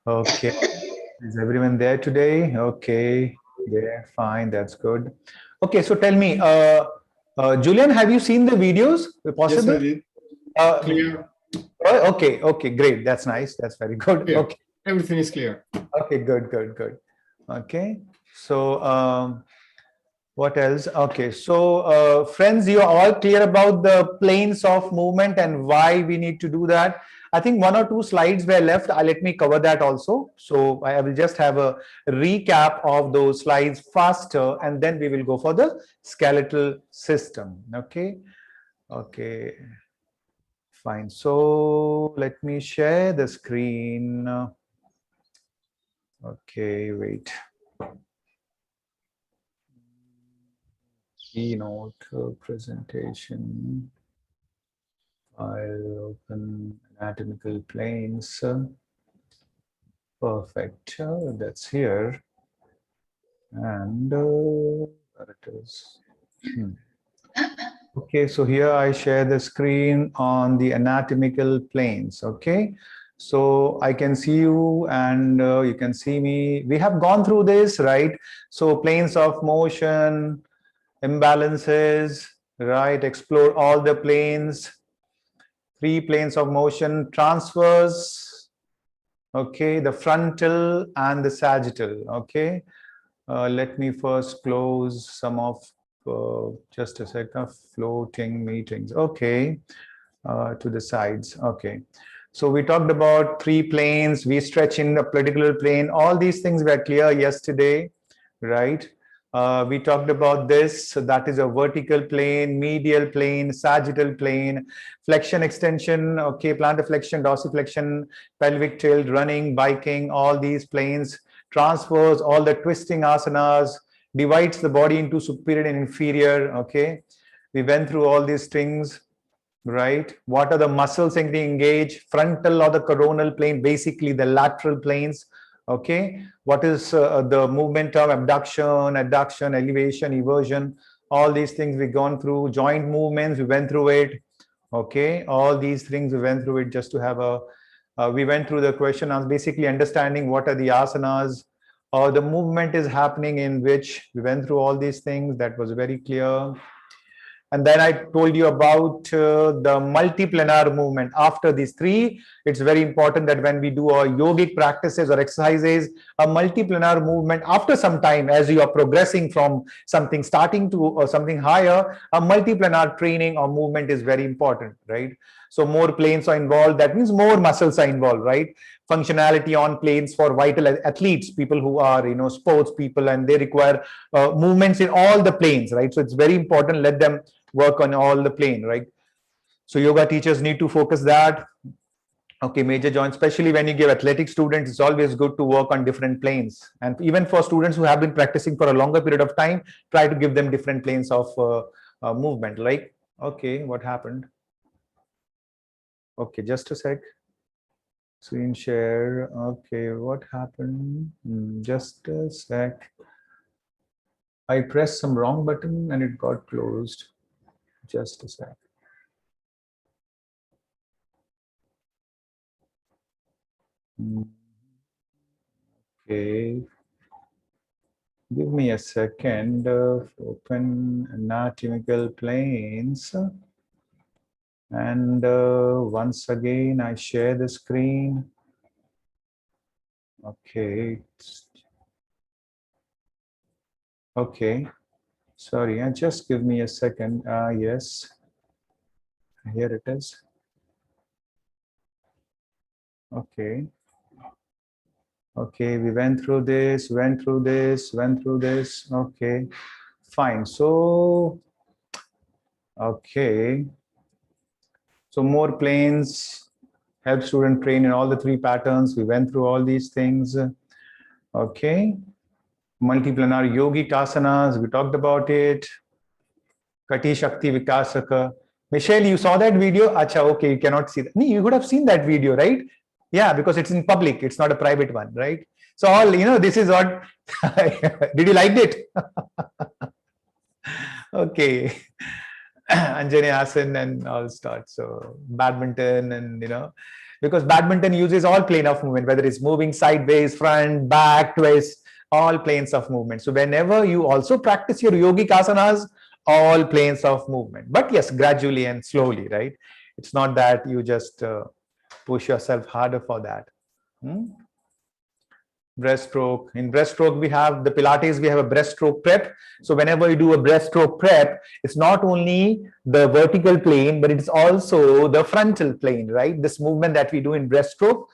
Okay. Is everyone there today? Okay. Yeah, fine. That's good. Okay, so tell me, Julian, have you seen the videos? Yes, I Possible? did. Uh, Clear. okay, okay, great. That's nice. That's very good. Clear. Okay, Everything is clear. okay, good, good, good. Okay, so what else? Okay, so friends, you are all clear about the planes of movement and why we need to do that. I think one or two slides were left. Let me cover that also. So I will just have a recap of those slides faster, and then we will go for the skeletal system. Okay, okay, fine. So let me share the screen. Okay, wait. Keynote presentation. I'll open anatomical planes. Perfect. That's here. And there it is. Okay, so here I share the screen on the anatomical planes. Okay, so I can see you and you can see me. We have gone through this, right? So planes of motion, imbalances, right? Explore all the planes, three planes of motion, transverse, okay, the frontal and the sagittal. Okay, let me first close some of just a second, floating meetings. Okay, to the sides. Okay, so we talked about three planes. We stretch in the particular plane. All these things were clear yesterday, right? We talked about this. So that is a vertical plane, medial plane, sagittal plane, flexion, extension, okay, plantar flexion, dorsiflexion, pelvic tilt, running, biking, all these planes, transfers, all the twisting asanas, divides the body into superior and inferior, okay. We went through all these things, right? What are the muscles engaged? Frontal or the coronal plane, basically the lateral planes, okay. What is the movement of abduction, adduction, elevation, eversion, all these things we've gone through. Joint movements, we went through it, okay. All these things we went through it just to have a we went through the question on basically understanding what are the asanas or the movement is happening in which. We went through all these things. That was very clear. And then I told you about the multiplanar movement. After these three, it's very important that when we do our yogic practices or exercises, a multiplanar movement after some time, as you are progressing from something starting to or something higher, a multiplanar training or movement is very important, right? So more planes are involved. That means more muscles are involved, right? Functionality on planes for vital athletes, people who are, sports people, and they require movements in all the planes, right? So it's very important. Let them work on all the plane, right? So yoga teachers need to focus that. Okay, major joints, especially when you give athletic students, it's always good to work on different planes. And even for students who have been practicing for a longer period of time, try to give them different planes of movement. Like, okay, what happened? Okay, just a sec. Screen share. Okay, what happened? Just a sec. I pressed some wrong button and it got closed. Just a sec. Okay. Give me a second. Open anatomical planes. And once again, I share the screen. Okay. Okay. Sorry, just give me a second. Yes. Here it is. Okay. Okay, we went through this, went through this, went through this. Okay, fine. So, okay. So more planes, help student train in all the three patterns. We went through all these things. Okay. Multiplanar yogic asanas, we talked about it. Kati Shakti Vikasaka. Michelle, you saw that video? Acha, okay, you cannot see that. You would have seen that video, right? Yeah, because it's in public, it's not a private one, right? So all, this is what, did you like it? Okay. Anjani Asan and all start. So badminton and, because badminton uses all plane of movement, whether it's moving sideways, front, back, twist, all planes of movement. So whenever you also practice your yogic asanas, all planes of movement. But yes, gradually and slowly, right? It's not that you just push yourself harder for that. Breaststroke. In breaststroke, we have the Pilates, we have a breaststroke prep. So whenever you do a breaststroke prep, it's not only the vertical plane, but it's also the frontal plane, right? This movement that we do in breaststroke.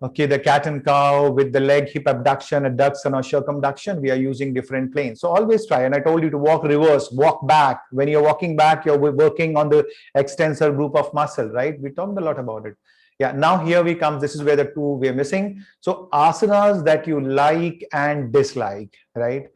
Okay, the cat and cow with the leg hip abduction, adduction or circumduction, we are using different planes. So always try. And I told you to walk reverse, walk back. When you're walking back, you're working on the extensor group of muscle, right? We talked a lot about it. Yeah, now here we come. This is where the two we're missing. So asanas that you like and dislike, right?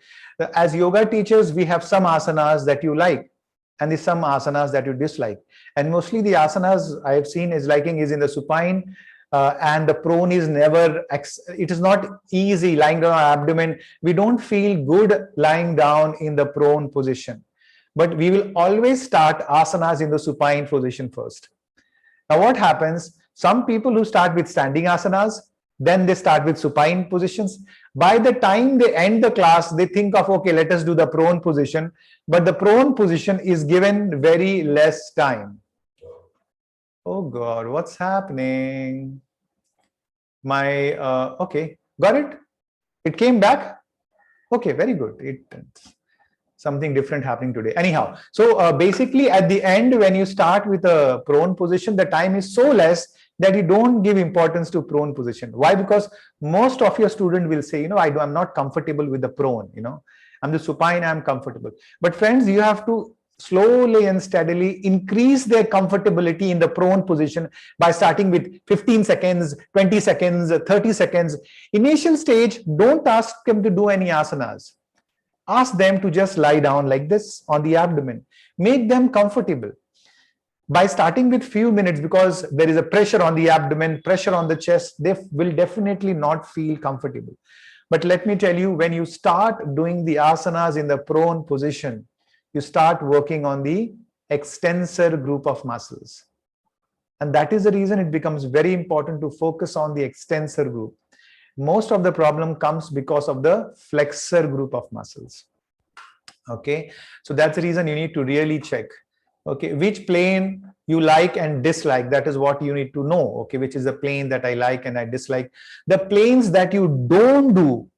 As yoga teachers, we have some asanas that you like and there's some asanas that you dislike. And mostly the asanas I have seen is liking is in the supine, and the prone is never, it is not easy lying down on abdomen. We don't feel good lying down in the prone position, but we will always start asanas in the supine position first. Now what happens, some people who start with standing asanas, then they start with supine positions. By the time they end the class, they think of, okay, let us do the prone position, but the prone position is given very less time. Oh God, what's happening? Okay, got it? It came back? Okay, very good. Something different happening today. Anyhow, so basically at the end, when you start with a prone position, the time is so less that you don't give importance to prone position. Why? Because most of your student will say, I'm not comfortable with the prone, I'm the supine, I'm comfortable. But friends, you have to slowly and steadily increase their comfortability in the prone position by starting with 15 seconds, 20 seconds, 30 seconds. Initial stage, don't ask them to do any asanas. Ask them to just lie down like this on the abdomen. Make them comfortable. By starting with few minutes, because there is a pressure on the abdomen, pressure on the chest, they will definitely not feel comfortable. But let me tell you, when you start doing the asanas in the prone position, you start working on the extensor group of muscles. And that is the reason it becomes very important to focus on the extensor group. Most of the problem comes because of the flexor group of muscles. Okay, so that's the reason you need to really check, okay, which plane you like and dislike. That is what you need to know, okay, which is the plane that I like and I dislike. The planes that you don't do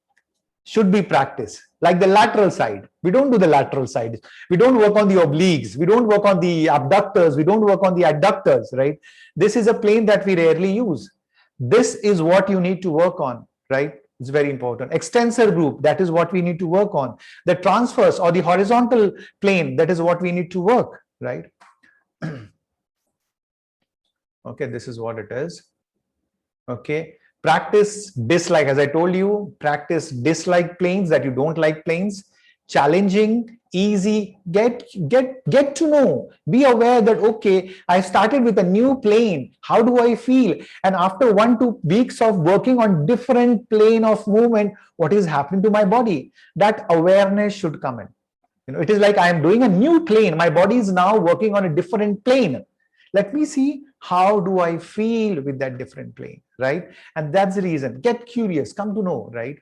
should be practiced, like the lateral side. We don't do the lateral side. We don't work on the obliques. We don't work on the abductors. We don't work on the adductors, right? This is a plane that we rarely use. This is what you need to work on, right? It's very important. Extensor group, that is what we need to work on. The transverse or the horizontal plane, that is what we need to work, right? Okay, this is what it is. Okay. Practice dislike, as I told you, practice dislike planes, that you don't like planes. Challenging, easy, get to know, be aware that, okay, I started with a new plane, how do I feel? And after 1-2 weeks of working on different plane of movement, what is happening to my body? That awareness should come in. It is like I am doing a new plane, my body is now working on a different plane. Let me see, how do I feel with that different plane, right? And that's the reason. Get curious, come to know, right?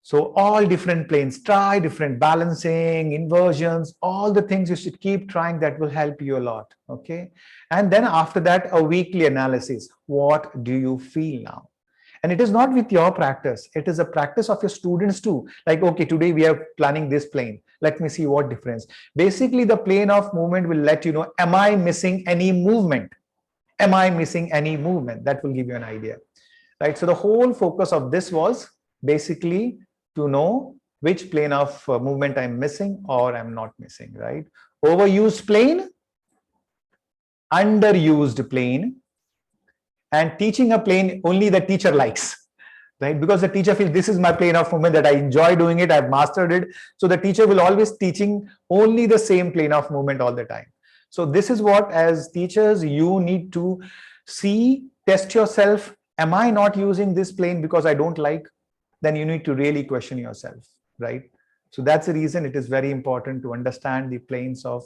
So all different planes, try different balancing, inversions, all the things you should keep trying. That will help you a lot, okay? And then after that, a weekly analysis. What do you feel now? And it is not with your practice. It is a practice of your students too. Like, okay, today we are planning this plane. Let me see what difference. Basically, the plane of movement will let you know, am I missing any movement? Am I missing any movement? That will give you an idea, right? So the whole focus of this was basically to know which plane of movement I'm missing or I'm not missing, right? Overused plane, underused plane, and teaching a plane only the teacher likes, right? Because the teacher feels this is my plane of movement, that I enjoy doing it, I've mastered it. So the teacher will always teaching only the same plane of movement all the time. So this is what, as teachers, you need to see, test yourself. Am I not using this plane because I don't like? Then you need to really question yourself, right? So that's the reason it is very important to understand the planes of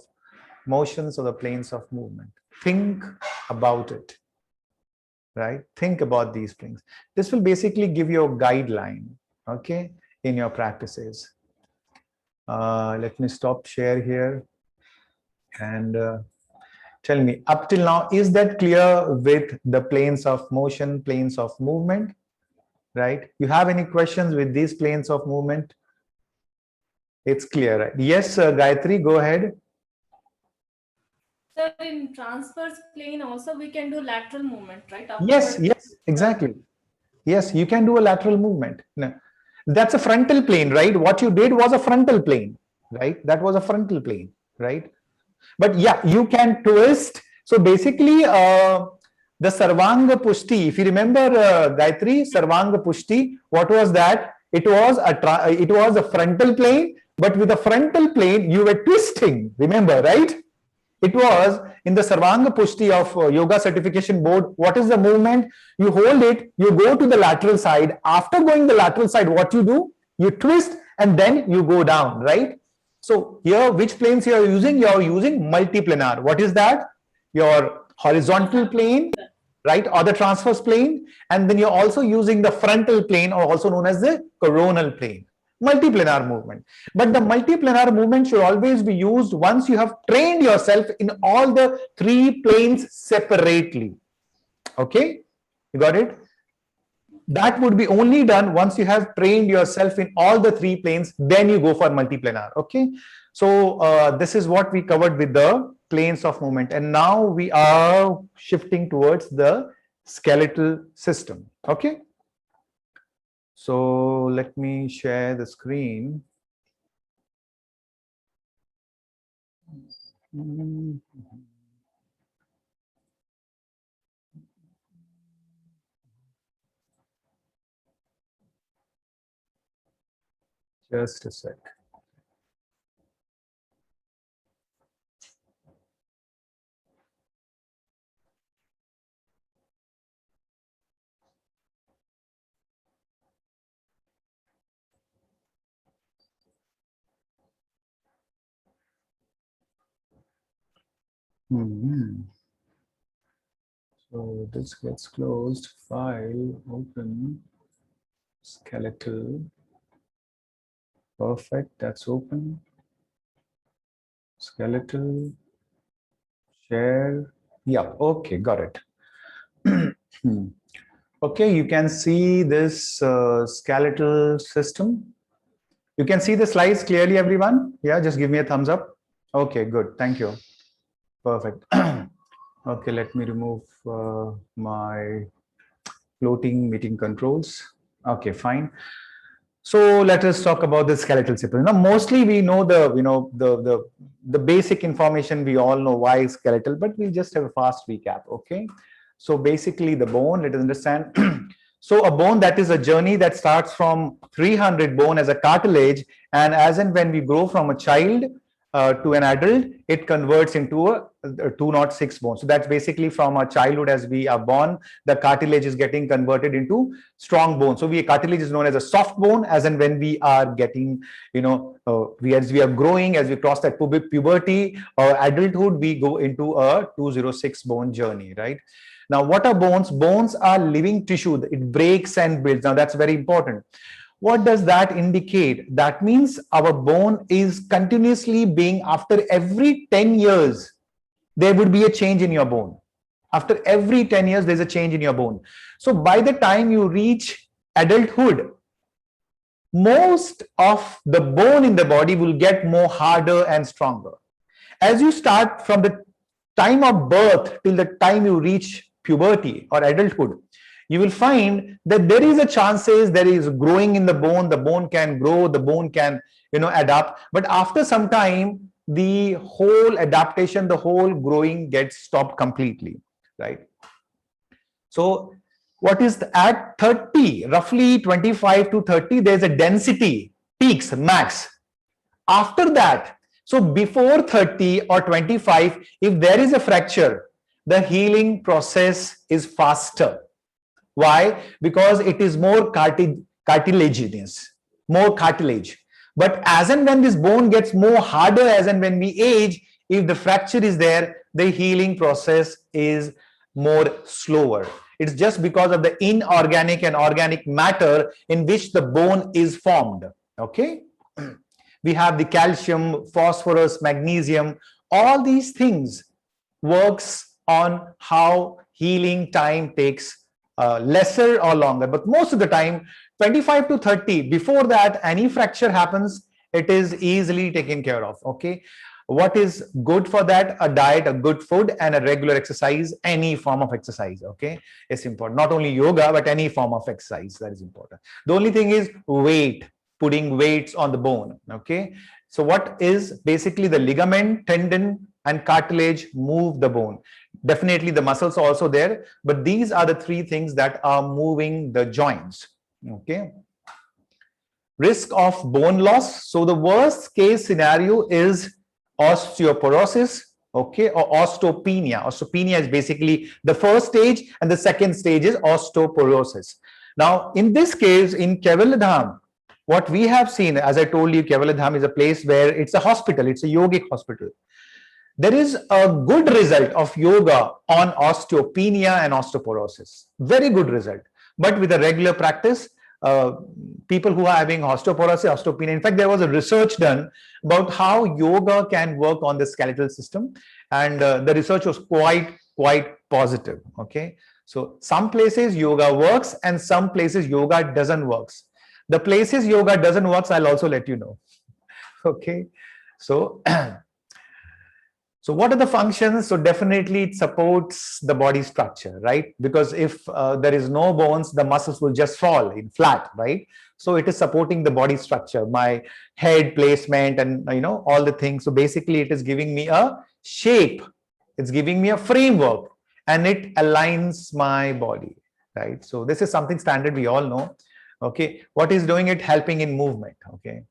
motions or the planes of movement. Think about it, right? Think about these things. This will basically give you a guideline, okay, in your practices. Let me stop share here and tell me, up till now, is that clear with the planes of motion, planes of movement, right? You have any questions with these planes of movement? It's clear, right? Yes, Gayatri, go ahead. Sir, in transverse plane also we can do lateral movement, right? Yes, Upward. yes, exactly. Yes, you can do a lateral movement. No, that's a frontal plane, right? What you did was a frontal plane, right? That was a frontal plane, right? But yeah, you can twist. So basically, the Sarvanga Pushti, if you remember, Gayatri, Sarvanga Pushti, what was that? It was a frontal plane, but with a frontal plane, you were twisting. Remember, right? It was in the Sarvanga Pushti of Yoga Certification Board. What is the movement? You hold it, you go to the lateral side. After going the lateral side, what you do? You twist and then you go down, right? So here, which planes you are using? You are using multiplanar. What is that? Your horizontal plane, right? Or the transverse plane. And then you're also using the frontal plane, or also known as the coronal plane. Multiplanar movement. But the multiplanar movement should always be used once you have trained yourself in all the three planes separately. Okay? You got it? That would be only done once you have trained yourself in all the three planes, then you go for multiplanar. Okay? So this is what we covered with the planes of movement. And now we are shifting towards the skeletal system. Okay? So let me share the screen. Just a sec. So this gets closed, file, open, skeletal, perfect, that's open, skeletal, share, yeah, okay, got it. Okay, you can see this skeletal system. You can see the slides clearly, everyone? Yeah, just give me a thumbs up. Okay, good, thank you. Perfect. Okay, let me remove my floating meeting controls. Okay, fine. So let us talk about the skeletal system. Now, mostly we know the basic information. We all know why skeletal, but we'll just have a fast recap. Okay. So basically, the bone. Let us understand. So a bone, that is a journey that starts from 300 bone as a cartilage, and as and when we grow from a child to an adult, it converts into a 206 bone. So that's basically from our childhood, as we are born, the cartilage is getting converted into strong bone. So cartilage is known as a soft bone, as and when we are getting, as we are growing, as we cross that puberty or adulthood, we go into a 206 bone journey, right? Now, what are bones? Bones are living tissue. It breaks and builds. Now, that's very important. What does that indicate? That means our bone is continuously being, after every 10 years, there would be a change in your bone. After every 10 years, there's a change in your bone. So by the time you reach adulthood, most of the bone in the body will get more harder and stronger. As you start from the time of birth till the time you reach puberty or adulthood, you will find that there is a chances there is growing in the bone can grow, the bone can adapt, but after some time the whole adaptation, the whole growing gets stopped completely, right? So what is at 30, roughly 25 to 30, there's a density peaks max. After that, so before 30 or 25, if there is a fracture, the healing process is faster. Why? Because it is more cartilaginous, more cartilage. But as and when this bone gets more harder, as and when we age, if the fracture is there, the healing process is more slower. It's just because of the inorganic and organic matter in which the bone is formed. Okay. We have the calcium, phosphorus, magnesium, all these things works on how healing time takes lesser or longer, but most of the time 25 to 30. Before that, any fracture happens, it is easily taken care of. Okay. What is good for that? A diet, a good food, and a regular exercise, any form of exercise. Okay. It's important. Not only yoga, but any form of exercise. That is important. The only thing is weight, putting weights on the bone. Okay. So what is basically the ligament, tendon, and cartilage move the bone. Definitely the muscles are also there, but these are the three things that are moving the joints. Okay. Risk of bone loss. So the worst case scenario is osteoporosis, okay, or osteopenia. Osteopenia is basically the first stage, and the second stage is osteoporosis. Now, in this case, in Kevaladham, what we have seen, as I told you, Kevaladham is a place where it's a hospital, it's a yogic hospital. There is a good result of yoga on osteopenia and osteoporosis. Very good result. But with a regular practice, people who are having osteoporosis, osteopenia, in fact, there was a research done about how yoga can work on the skeletal system. And the research was quite positive. Okay. So some places yoga works and some places yoga doesn't work. The places yoga doesn't work, I'll also let you know. Okay. So so what are the functions? So definitely it supports the body structure, right? Because if there is no bones, the muscles will just fall in flat, right? So it is supporting the body structure, my head placement and all the things. So basically it is giving me a shape, it's giving me a framework, and it aligns my body, right? So this is something standard, we all know. Okay, what is doing it? Helping in movement. Okay.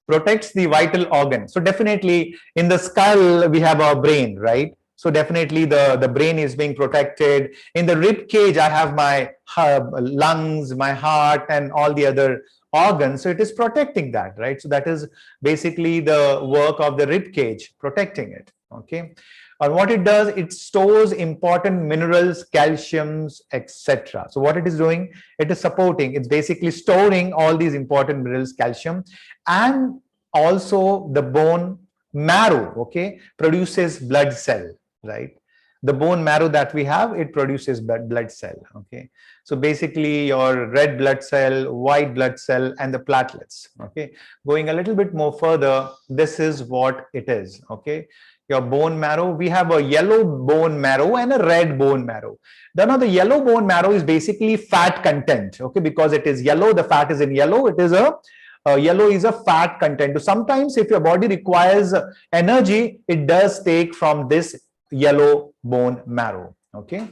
Protects the vital organ. So definitely in the skull, we have our brain, right? So definitely the brain is being protected. In the rib cage, I have my lungs, my heart, and all the other organs. So it is protecting that, right? So that is basically the work of the rib cage, protecting it. Okay. And what it does, it stores important minerals, calciums, etc. So what it is doing, it is supporting, it's basically storing all these important minerals, calcium, and also the bone marrow, okay, produces blood cell, right? The bone marrow that we have, it produces blood cell. Okay. So basically your red blood cell, white blood cell, and the platelets. Okay. Going a little bit more further, this is what it is. Okay. Your bone marrow, we have a yellow bone marrow and a red bone marrow. Now the yellow bone marrow is basically fat content. Okay. Because it is yellow, the fat is in yellow. It is yellow is a fat content. So sometimes if your body requires energy, it does take from this yellow bone marrow. Okay.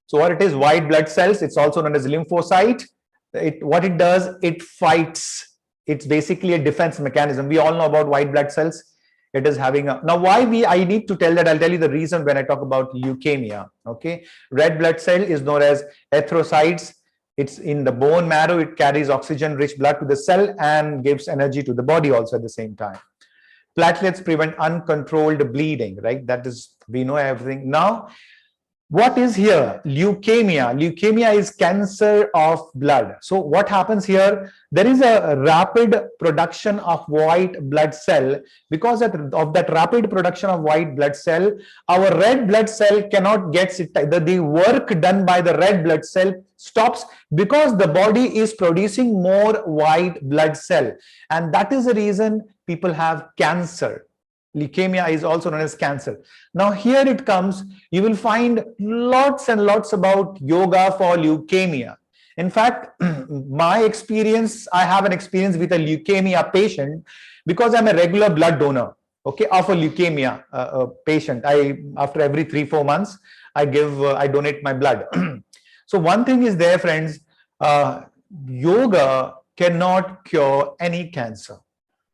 So what it is, white blood cells, it's also known as lymphocyte. What it does, it fights. It's basically a defense mechanism. We all know about white blood cells. It is having a, now why I need to tell that, I'll tell you the reason when I talk about leukemia. Okay. Red blood cell is known as erythrocytes. It's in the bone marrow. It carries oxygen rich blood to the cell and gives energy to the body also at the same time. Platelets prevent uncontrolled bleeding, right? That is, we know everything. Now, what is here? Leukemia. Leukemia is cancer of blood. So what happens here? There is a rapid production of white blood cell. Because of that rapid production of white blood cell, our red blood cell cannot get it. The work done by the red blood cell stops because the body is producing more white blood cell. And that is the reason people have cancer. Leukemia is also known as cancer. Now here it comes, you will find lots and lots about yoga for leukemia. In fact, my experience, I have an experience with a leukemia patient because I'm a regular blood donor, okay, of a leukemia patient. After every 3-4 months, I donate my blood. So one thing is there, friends, yoga cannot cure any cancer,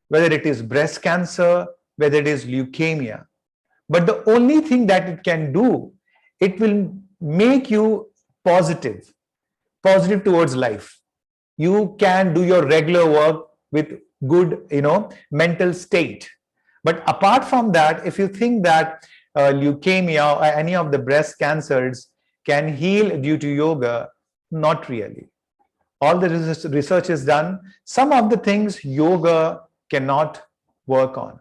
whether it is breast cancer, whether it is leukemia. But the only thing that it can do, it will make you positive towards life. You can do your regular work with good, mental state. But apart from that, if you think that leukemia or any of the breast cancers can heal due to yoga, not really. All the research is done. Some of the things yoga cannot work on.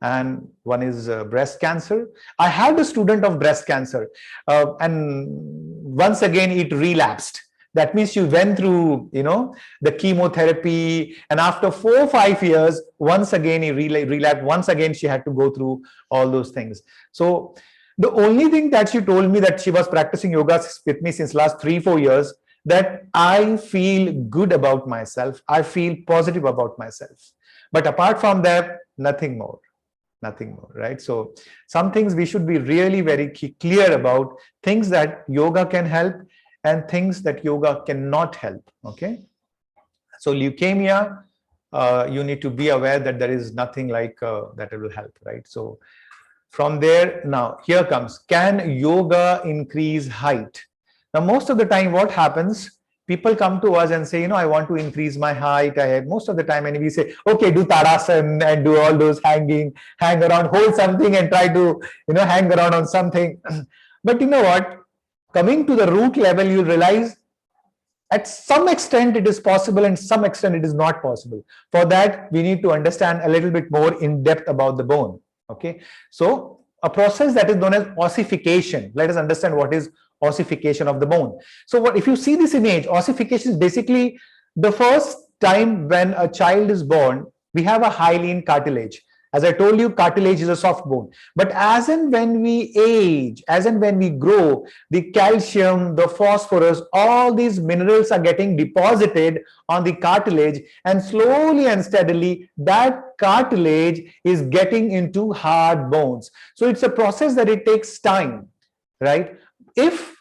And one is breast cancer. I had a student of breast cancer, and once again it relapsed. That means you went through, the chemotherapy, and after 4 or 5 years, once again he relapsed. Once again she had to go through all those things. So the only thing that she told me, that she was practicing yoga with me since last 3-4 years, that I feel good about myself. I feel positive about myself. But apart from that, nothing more. Nothing more, right? So some things we should be really very clear about, things that yoga can help and things that yoga cannot help, okay? So leukemia, you need to be aware that there is nothing like that it will help, right? So from there, now here comes, can yoga increase height? Now, most of the time what happens, people come to us and say, I want to increase my height. Most of the time, and we say, okay, do Tadasana and do all those hang around, hold something and try to, hang around on something. But you know what? Coming to the root level, you realize at some extent it is possible and some extent it is not possible. For that, we need to understand a little bit more in depth about the bone. Okay. So a process that is known as ossification. Let us understand what is ossification of the bone. So what if you see this image, ossification is basically the first time when a child is born, we have a hyaline cartilage. As I told you, cartilage is a soft bone. But as and when we age, as and when we grow, the calcium, the phosphorus, all these minerals are getting deposited on the cartilage, and slowly and steadily that cartilage is getting into hard bones. So it's a process that it takes time, right? If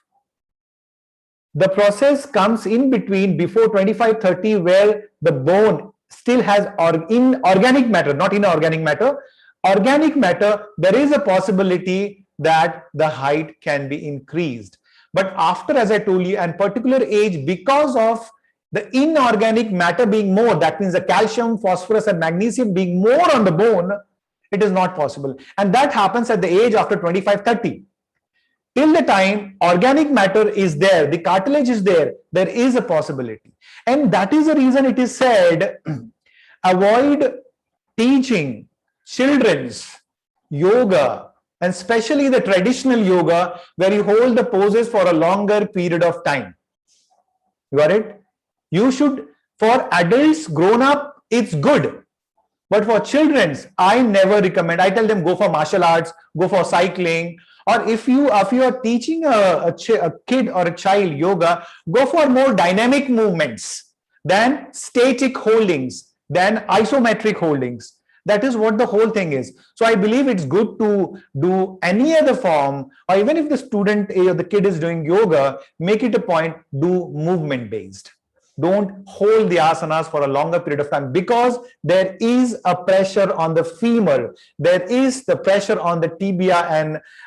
the process comes in between before 25-30, where the bone still has inorganic matter, not inorganic matter, organic matter, there is a possibility that the height can be increased. But after, as I told you, and particular age, because of the inorganic matter being more, that means the calcium, phosphorus, and magnesium being more on the bone, it is not possible. And that happens at the age after 25-30. Till the time organic matter is there, the cartilage is there, there is a possibility. And that is the reason it is said, avoid teaching children's yoga, and especially the traditional yoga where you hold the poses for a longer period of time. You got it? You should, for adults, grown up, it's good. But for children's, I never recommend. I tell them go for martial arts, go for cycling. Or if you are teaching a kid or a child yoga, go for more dynamic movements than static holdings, than isometric holdings. That is what the whole thing is. So I believe it's good to do any other form, or even if the student or the kid is doing yoga, make it a point, do movement based. Don't hold the asanas for a longer period of time, because there is a pressure on the femur. There is the pressure on the tibia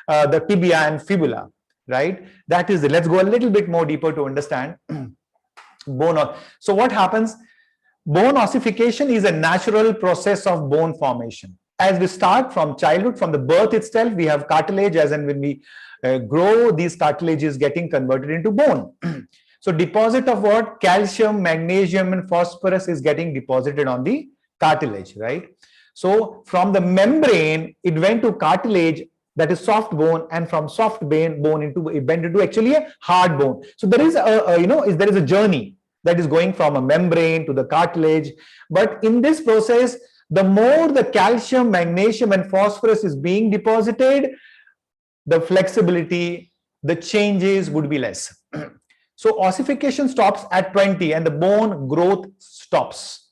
and fibula, right? That is it. Let's go a little bit more deeper to understand bone. So what happens? Bone ossification is a natural process of bone formation. As we start from childhood, from the birth itself, we have cartilage, as and when we grow, these cartilage is getting converted into bone. So deposit of what? Calcium, magnesium, and phosphorus is getting deposited on the cartilage, right? So from the membrane, it went to cartilage, that is soft bone, and from soft bone it went into actually a hard bone. So there is there is a journey that is going from a membrane to the cartilage. But in this process, the more the calcium, magnesium, and phosphorus is being deposited, the flexibility, the changes would be less. So ossification stops at 20 and the bone growth stops.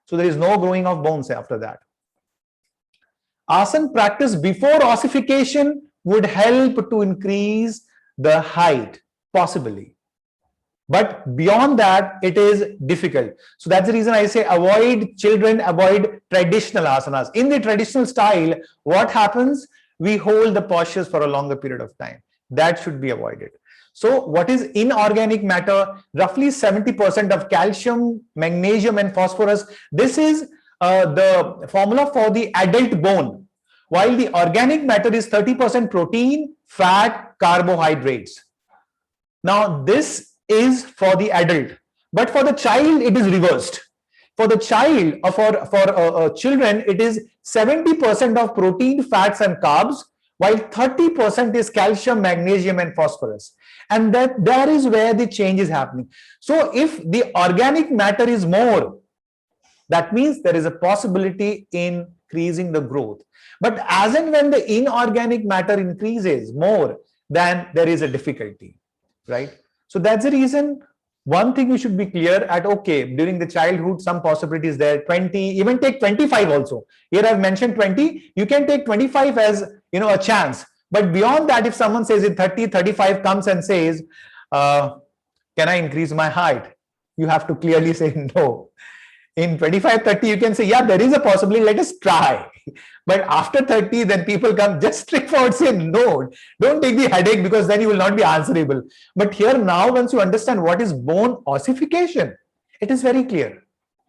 So there is no growing of bones after that. Asana practice before ossification would help to increase the height, possibly. But beyond that, it is difficult. So that's the reason I say avoid children, avoid traditional asanas. In the traditional style, what happens? We hold the postures for a longer period of time. That should be avoided. So what is inorganic matter? Roughly 70% of calcium, magnesium, and phosphorus. This is the formula for the adult bone. While the organic matter is 30% protein, fat, carbohydrates. Now this is for the adult, but for the child it is reversed. For the child or for children, it is 70% of protein, fats, and carbs, while 30% is calcium, magnesium, and phosphorus. And that is where the change is happening. So if the organic matter is more, that means there is a possibility in increasing the growth. But as and when the inorganic matter increases more, then there is a difficulty, right? So that's the reason. One thing we should be clear at, okay, during the childhood, some possibilities there, 20, even take 25 also. Here I've mentioned 20, you can take 25 as, a chance. But beyond that, if someone says in 30, 35 comes and says, can I increase my height? You have to clearly say no. In 25, 30, you can say, yeah, there is a possibility, let us try. But after 30, then people come just straightforward say no. Don't take the headache, because then you will not be answerable. But here now, once you understand what is bone ossification, it is very clear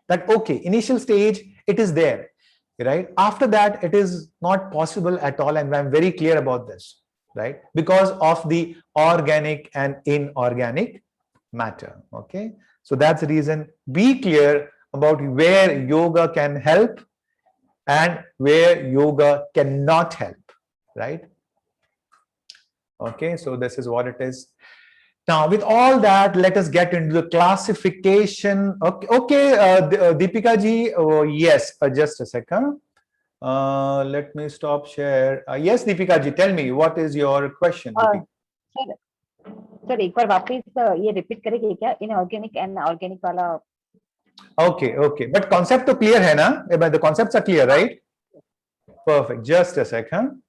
that, okay, initial stage, it is there, right? After that, it is not possible at all. And I'm very clear about this, right? Because of the organic and inorganic matter, okay? So that's the reason. Be clear about where yoga can help and where yoga cannot help, right? Okay, so this is what it is. Now, with all that, let us get into the classification. Okay, Deepika ji, yes, just a second. Let me stop share. Yes, Deepika ji, tell me, what is your question? Sir, एक बार वापस ये repeat करेंगे क्या, inorganic and organic वाला? Okay, but concept to clear hai na? The concepts are clear, right? Perfect. Just a second.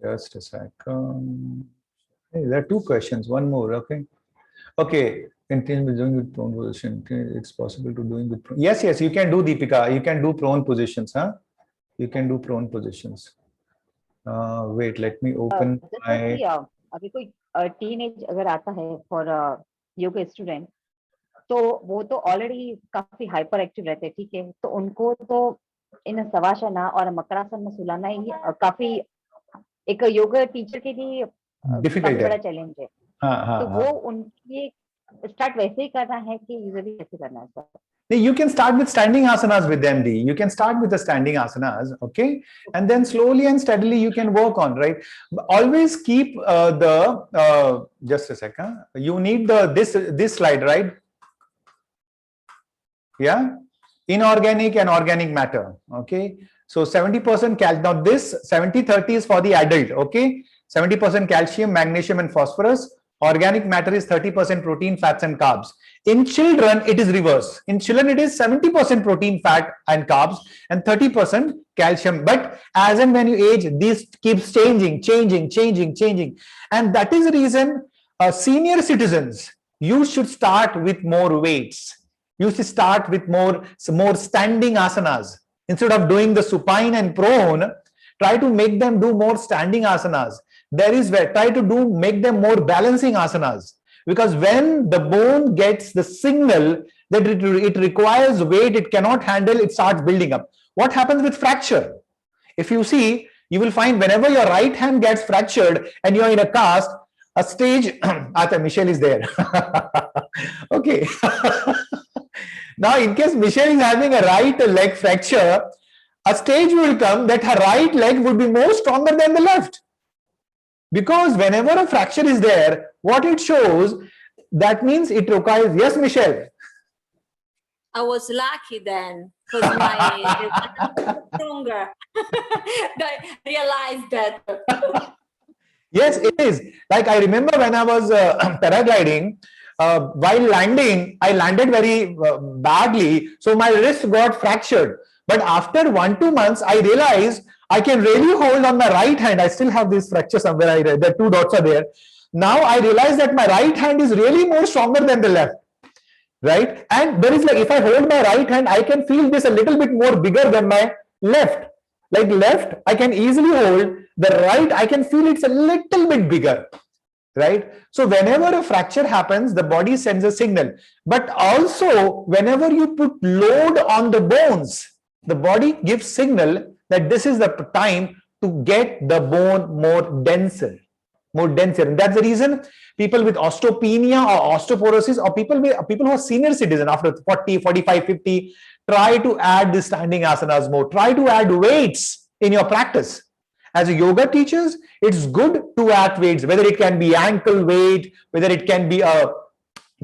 Just a second. Hey, there are two questions. One more. Okay. Continue doing with prone position. It's possible to doing with prone. Yes, you can do, Deepika. You can do prone positions, huh? You can do prone positions. Wait, let me open my. अभी कोई teenage अगर आता है for yoga student, तो वो तो already काफी hyper active रहते हैं, ठीक है? तो उनको तो इन सवासना और मकरासन में सुलाना ही काफी एक योगा टीचर के लिए काफी बड़ा चैलेंज है। तो वो उनकी स्टार्ट वैसे ही करना है कि यूजुअली कैसे करना है sir? You can start with standing asanas with them. You can start with the standing asanas, okay, and then slowly and steadily you can work on, right? Always keep just a second. You need this slide, right? Yeah, inorganic and organic matter. Okay, so 70% now this 70-30 is for the adult. Okay, 70% calcium, magnesium, and phosphorus. Organic matter is 30% protein, fats, and carbs. In children, it is reverse. In children, it is 70% protein, fat, and carbs, and 30% calcium. But as and when you age, this keeps changing. And that is the reason senior citizens, you should start with more weights. You should start with more standing asanas. Instead of doing the supine and prone, try to make them do more standing asanas. There is where try to make them more balancing asanas. Because when the bone gets the signal that it requires weight, it cannot handle, it starts building up. What happens with fracture? If you see, you will find whenever your right hand gets fractured and you're in a cast, a stage, Michelle is there. Okay. Now, in case Michelle is having a right leg fracture, a stage will come that her right leg would be more stronger than the left. Because whenever a fracture is there, what it shows, that means it requires, yes, Michelle? I was lucky then, because my stronger. I realized that. Yes, it is. Like I remember when I was paragliding, while landing, I landed very badly. So my wrist got fractured. But after 1-2 months, I realized I can really hold on my right hand. I still have this fracture somewhere. The 2 dots are there. Now I realize that my right hand is really more stronger than the left, right? And there is like, if I hold my right hand, I can feel this a little bit more bigger than my Left, like left, I can easily hold. The right, I can feel it's a little bit bigger, right? So whenever a fracture happens, the body sends a signal. But also, whenever you put load on the bones, the body gives signal that this is the time to get the bone more denser. And that's the reason people with osteopenia or osteoporosis, or people who are senior citizen after 40, 45, 50, try to add the standing asanas more. Try to add weights in your practice. As a yoga teachers, it's good to add weights, whether it can be ankle weight, whether it can be a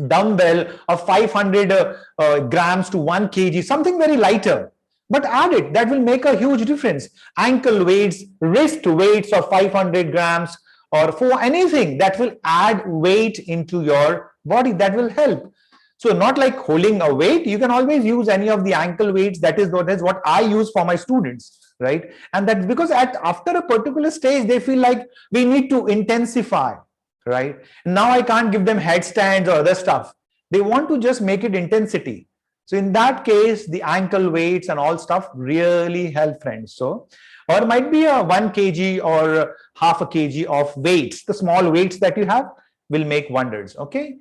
dumbbell of 500 grams to 1 kg, something very lighter. But add it, that will make a huge difference. Ankle weights, wrist weights of 500 grams, or for anything that will add weight into your body, that will help. So not like holding a weight, you can always use any of the ankle weights. That is what I use for my students, right? And that's because after a particular stage, they feel like we need to intensify, right? Now I can't give them headstands or other stuff. They want to just make it intensity. So in that case, the ankle weights and all stuff really help, friends. So, or it might be a 1 kg or half a kg of weights. The small weights that you have will make wonders. Okay.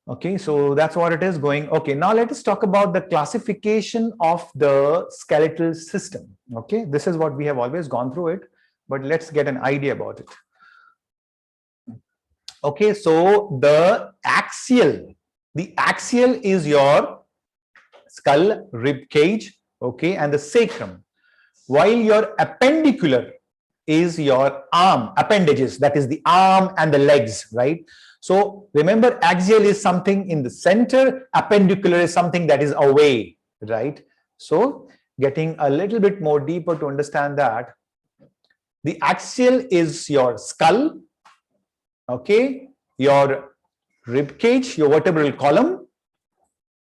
Okay, so that's what it is going. Okay, now let us talk about the classification of the skeletal system. Okay, this is what we have always gone through it, but let's get an idea about it. Okay, so the axial is your skull, rib cage, okay, and the sacrum, while your appendicular is your arm, appendages, that is the arm and the legs, right? So remember, axial is something in the center, appendicular is something that is away, right? So getting a little bit more deeper to understand that, the axial is your skull, okay, your rib cage, your vertebral column,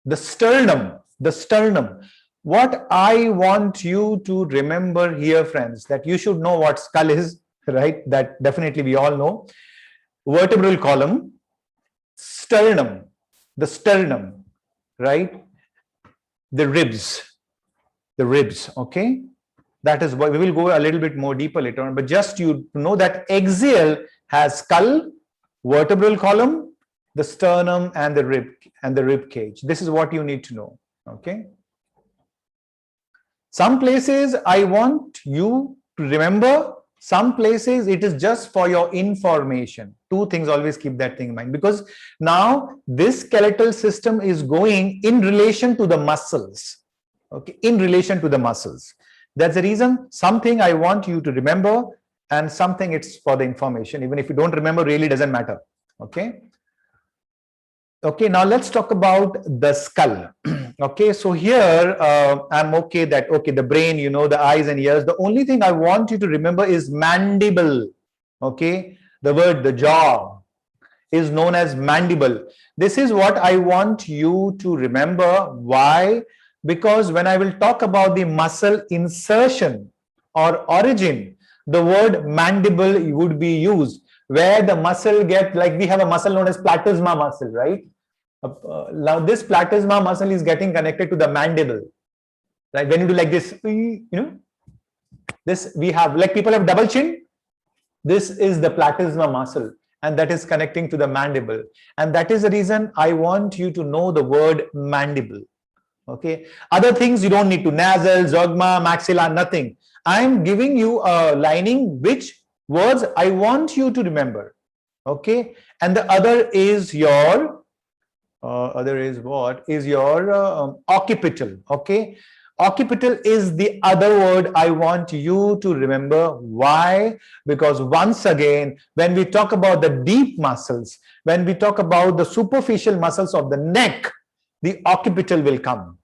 the sternum. What I want you to remember here, friends, that you should know what skull is, right? That definitely we all know. Vertebral column, sternum, the sternum, right? The ribs, okay? That is why we will go a little bit more deeper later on, but just you know that axial has skull, vertebral column, the sternum, and the rib cage. This is what you need to know, okay? Some places I want you to remember, some places it is just for your information. Two things, always keep that thing in mind, because now this skeletal system is going in relation to the muscles, okay, in relation to the muscles. That's the reason something I want you to remember, and something it's for the information. Even if you don't remember, really doesn't matter, okay? Okay, now let's talk about the skull. Okay, so here I'm okay that, okay, the brain, you know, the eyes and ears. The only thing I want you to remember is mandible. Okay, the jaw is known as mandible. This is what I want you to remember. Why? Because when I will talk about the muscle insertion or origin, the word mandible would be used, where the muscle get, like we have a muscle known as platysma muscle, right? Now this platysma muscle is getting connected to the mandible, right? When you do like this, you know, this we have, like people have double chin. This is the platysma muscle, and that is connecting to the mandible. And that is the reason I want you to know the word mandible. Okay, other things you don't need to, nasal, zogma, maxilla, nothing. I am giving you a lining which words I want you to remember. Okay, and the other is your occipital. Okay, occipital is the other word I want you to remember. Why? Because once again, when we talk about the deep muscles, when we talk about the superficial muscles of the neck, the occipital will come,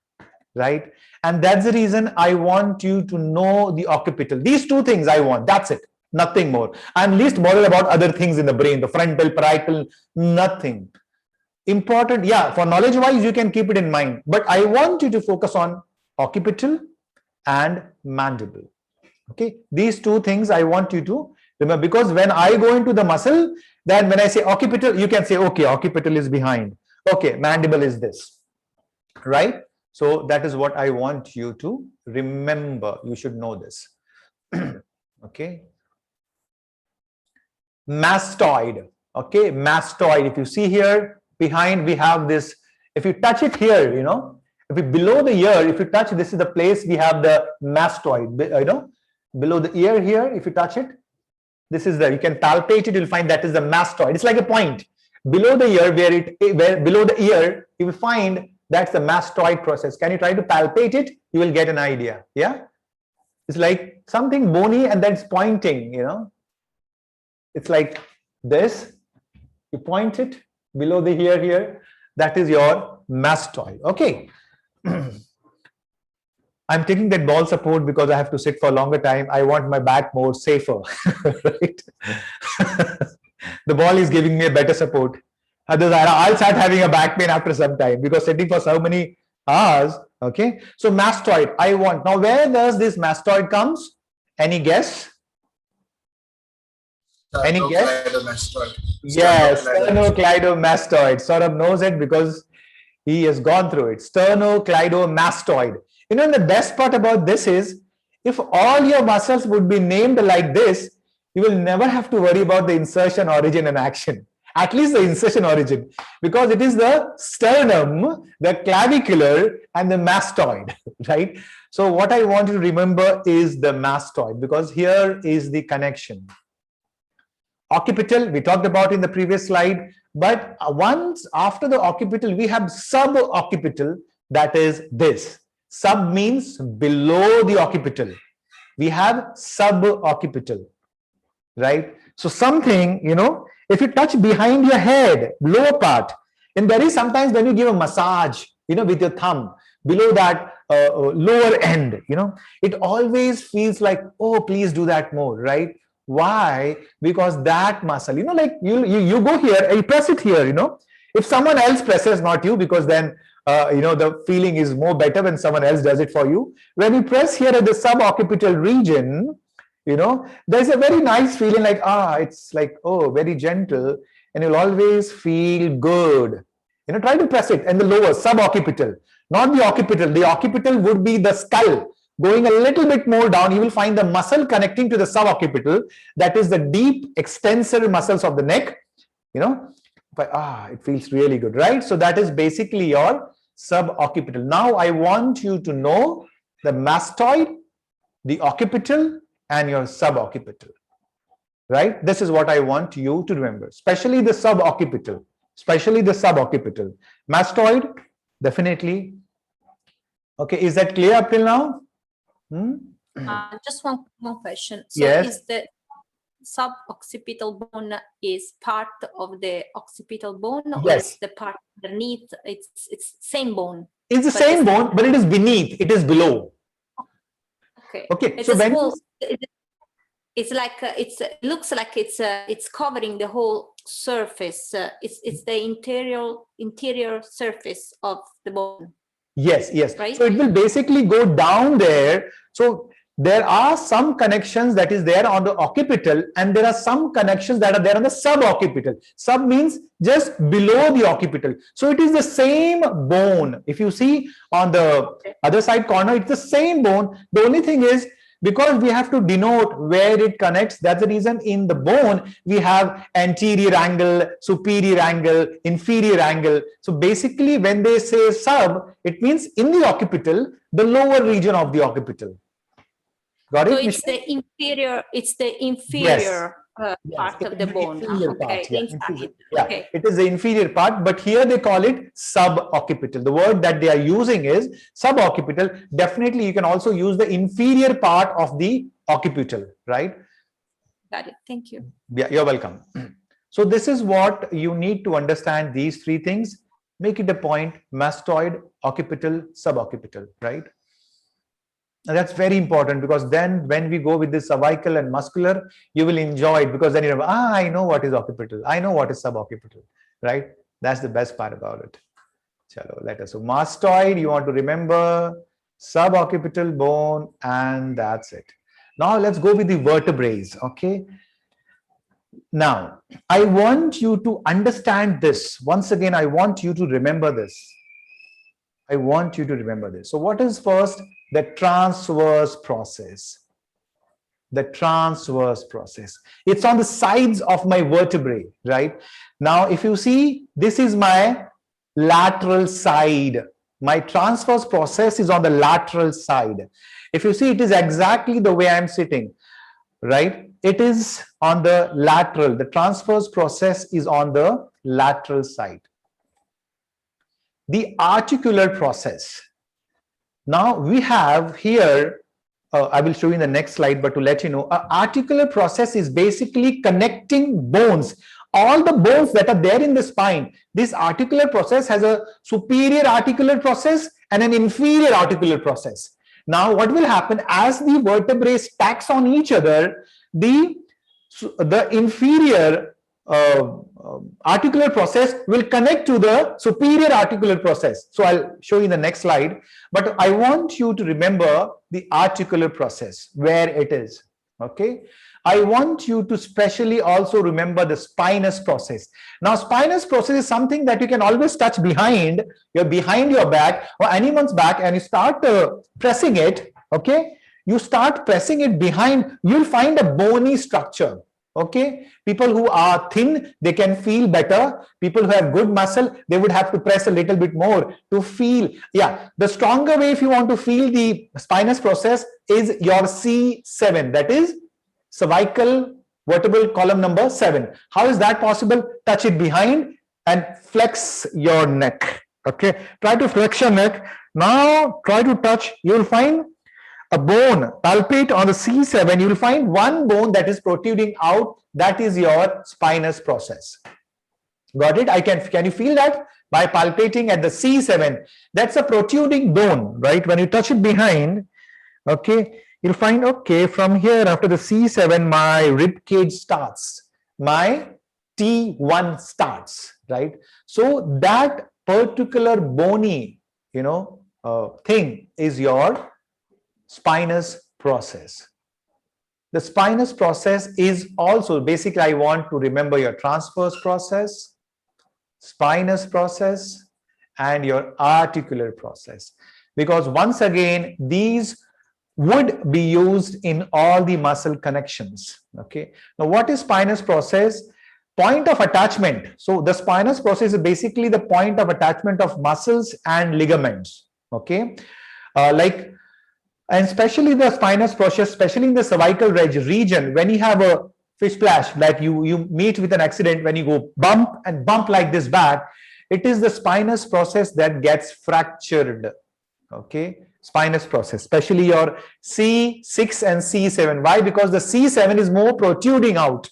right? And that's the reason I want you to know the occipital. These two things I want, that's it, nothing more. I'm least bothered about other things in the brain, the frontal, parietal, nothing. Important, yeah, for knowledge wise, you can keep it in mind, but I want you to focus on occipital and mandible. Okay, these two things I want you to remember, because when I go into the muscle, then when I say occipital, you can say, okay, occipital is behind. Okay, mandible is this, right? So that is what I want you to remember. You should know this. Okay. Mastoid. Okay, mastoid. If you see here behind, we have this. If you touch it here, you know, if you below the ear, if you touch, this is the place we have the mastoid. You know, below the ear here, if you touch it, this is there. You can palpate it. You'll find that is the mastoid. It's like a point below the ear, where below the ear, you will find that's the mastoid process. Can you try to palpate it? You will get an idea. Yeah, it's like something bony and that's pointing. You know, it's like this. You point it below the ear here. That is your mastoid. Okay. I'm taking that ball support because I have to sit for a longer time. I want my back more safer, right? The ball is giving me a better support. Otherwise, I'll start having a back pain after some time because sitting for so many hours. Okay. So mastoid, I want. Now, where does this mastoid comes? Any guess? Any guess? Yes, sternocleidomastoid. Saurabh knows it because he has gone through it. Sternocleidomastoid. You know, the best part about this is, if all your muscles would be named like this, you will never have to worry about the insertion, origin, and action. At least the insertion origin, because it is the sternum, the clavicular, and the mastoid, right? So what I want you to remember is the mastoid, because here is the connection. Occipital, we talked about in the previous slide, but once after the occipital, we have suboccipital, that is this. Sub means below the occipital. We have suboccipital, right? So something, you know, if you touch behind your head, lower part, and there is sometimes when you give a massage, you know, with your thumb, below that lower end, you know, it always feels like, oh, please do that more, right? Why? Because that muscle, you know, like you go here, you press it here, you know, if someone else presses, not you, because then you know, the feeling is more better when someone else does it for you. When you press here at the suboccipital region, you know, there's a very nice feeling like, it's like, oh, very gentle, and you'll always feel good. You know, try to press it in the lower suboccipital, not the occipital. The occipital would be the skull. Going a little bit more down, you will find the muscle connecting to the suboccipital. That is the deep extensor muscles of the neck, you know, but it feels really good, right? So that is basically your suboccipital. Now I want you to know the mastoid, the occipital, and your suboccipital, right? This is what I want you to remember, especially the suboccipital, mastoid, definitely. Okay, is that clear up till now? Just one question. So yes. Is the suboccipital bone is part of the occipital bone, or yes. is the part underneath? It's same bone. It's the same bone, but it is beneath. It is below. Okay. Okay. It's so when it's like it looks like it's covering the whole surface. It's the interior surface of the bone. Yes, yes. Right? So it will basically go down there. So there are some connections that is there on the occipital, and there are some connections that are there on the suboccipital. Sub means just below the occipital. So it is the same bone. If you see on the other side corner, it's the same bone. The only thing is, because we have to denote where it connects, that's the reason in the bone we have anterior angle, superior angle, inferior angle. So basically when they say sub, it means in the occipital, the lower region of the occipital. Got it? So it's the inferior part of the bone. Okay. Okay. It is the inferior part, but here they call it suboccipital. The word that they are using is suboccipital. Definitely, you can also use the inferior part of the occipital, right? Got it. Thank you. Yeah, you're welcome. So this is what you need to understand, these three things. Make it a point: mastoid, occipital, suboccipital, right? And that's very important, because then when we go with this cervical and muscular, you will enjoy it, because then you remember, I know what is occipital, I know what is suboccipital, right? That's the best part about it. Chalo, let us. So mastoid, you want to remember, suboccipital bone, and that's it. Now let's go with the vertebrae, okay? Now, I want you to understand this. Once again, I want you to remember this. I want you to remember this. So what is first? The transverse process. The transverse process. It's on the sides of my vertebrae, right? Now, if you see, this is my lateral side. My transverse process is on the lateral side. If you see, it is exactly the way I'm sitting, right? It is on the lateral. The transverse process is on the lateral side. The articular process. Now we have here, I will show you in the next slide, but to let you know, an articular process is basically connecting bones. All the bones that are there in the spine, this articular process has a superior articular process and an inferior articular process. Now what will happen as the vertebrae stacks on each other, the inferior articular process will connect to the superior articular process. So I'll show you in the next slide, but I want you to remember the articular process, where it is. Okay. I want you to specially also remember the spinous process. Now, spinous process is something that you can always touch behind your back or anyone's back, and you start pressing it. Okay. You start pressing it behind, you'll find a bony structure. Okay, people who are thin, they can feel better. People who have good muscle, they would have to press a little bit more to feel. Yeah, the stronger way if you want to feel the spinous process is your C7, that is cervical vertebral column number 7. How is that possible? Touch it behind and flex your neck. Okay, try to flex your neck. Now try to touch, you will find a bone, palpate on the C7, you will find one bone that is protruding out, that is your spinous process. Got it? Can you feel that? By palpating at the C7, that's a protruding bone, right? When you touch it behind, okay, you'll find, okay, from here after the C7, my rib cage starts, my T1 starts, right? So that particular bony, thing is your spinous process. The spinous process is also basically, I want to remember your transverse process, spinous process, and your articular process, because once again these would be used in all the muscle connections. Okay, now what is spinous process? Point of attachment. So the spinous process is basically the point of attachment of muscles and ligaments. Okay, and especially the spinous process, especially in the cervical region, when you have a fish splash that you meet with an accident, when you go bump like this back, it is the spinous process that gets fractured. Okay, spinous process, especially your C6 and C7. Why? Because the C7 is more protruding out.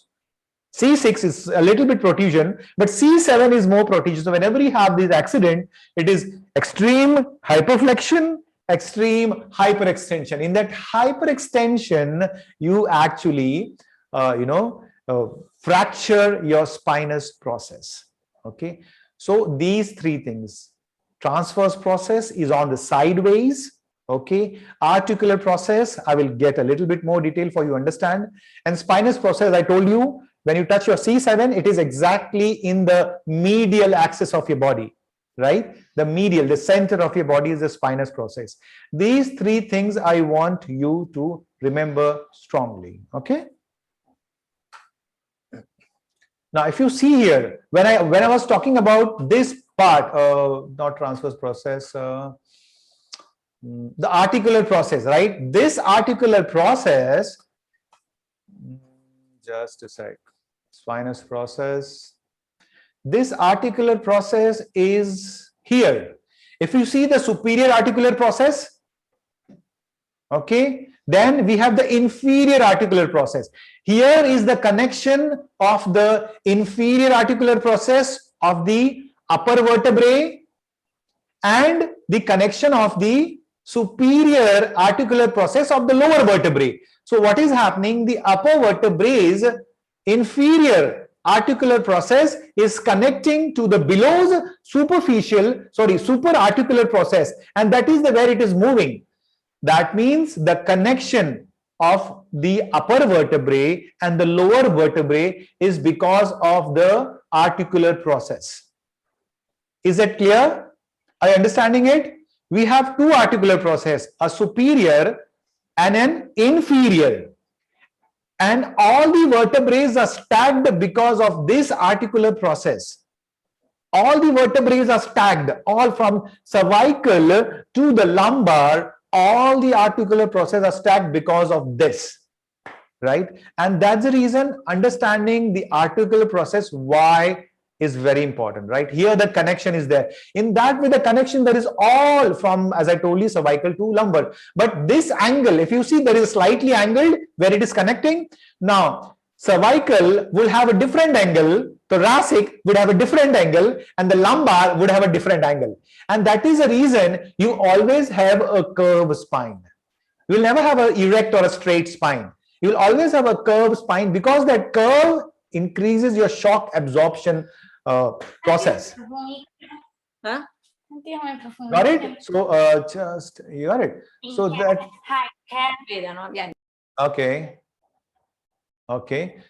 C6 is a little bit protrusion, but C7 is more protrusion. So whenever you have this accident, it is extreme hyperflexion, extreme hyperextension. In that hyperextension, you actually fracture your spinous process. Okay, so these three things: transverse process is on the sideways. Okay, articular process, I will get a little bit more detail for you understand, and spinous process, I told you, when you touch your C7, it is exactly in the medial axis of your body. Right? The center of your body is the spinous process. These three things I want you to remember strongly. Okay. Now, if you see here, when I was talking about this part, not transverse process, the articular process, right? This articular process, just a sec, spinous process. This articular process is here. If you see the superior articular process, okay, then we have the inferior articular process. Here is the connection of the inferior articular process of the upper vertebrae and the connection of the superior articular process of the lower vertebrae. So what is happening? The upper vertebrae's inferior articular process is connecting to the below's super articular process, and that is where it is moving. That means the connection of the upper vertebrae and the lower vertebrae is because of the articular process. Is it clear? Are you understanding it? we have two articular process, a superior and an inferior. And all the vertebrae are stacked because of this articular process. All the vertebrae are stacked, all from cervical to the lumbar, all the articular process are stacked because of this, right? And that's the reason understanding the articular process why is very important, right? Here the connection is there. In that way, the connection that is all from, as I told you, cervical to lumbar. But this angle, if you see, there is slightly angled where it is connecting. Now, cervical will have a different angle, thoracic would have a different angle, and the lumbar would have a different angle. And that is the reason you always have a curved spine. You will never have an erect or a straight spine. You will always have a curved spine because that curve increases your shock absorption process. Huh? Got it? So just you got it. So that okay. Okay.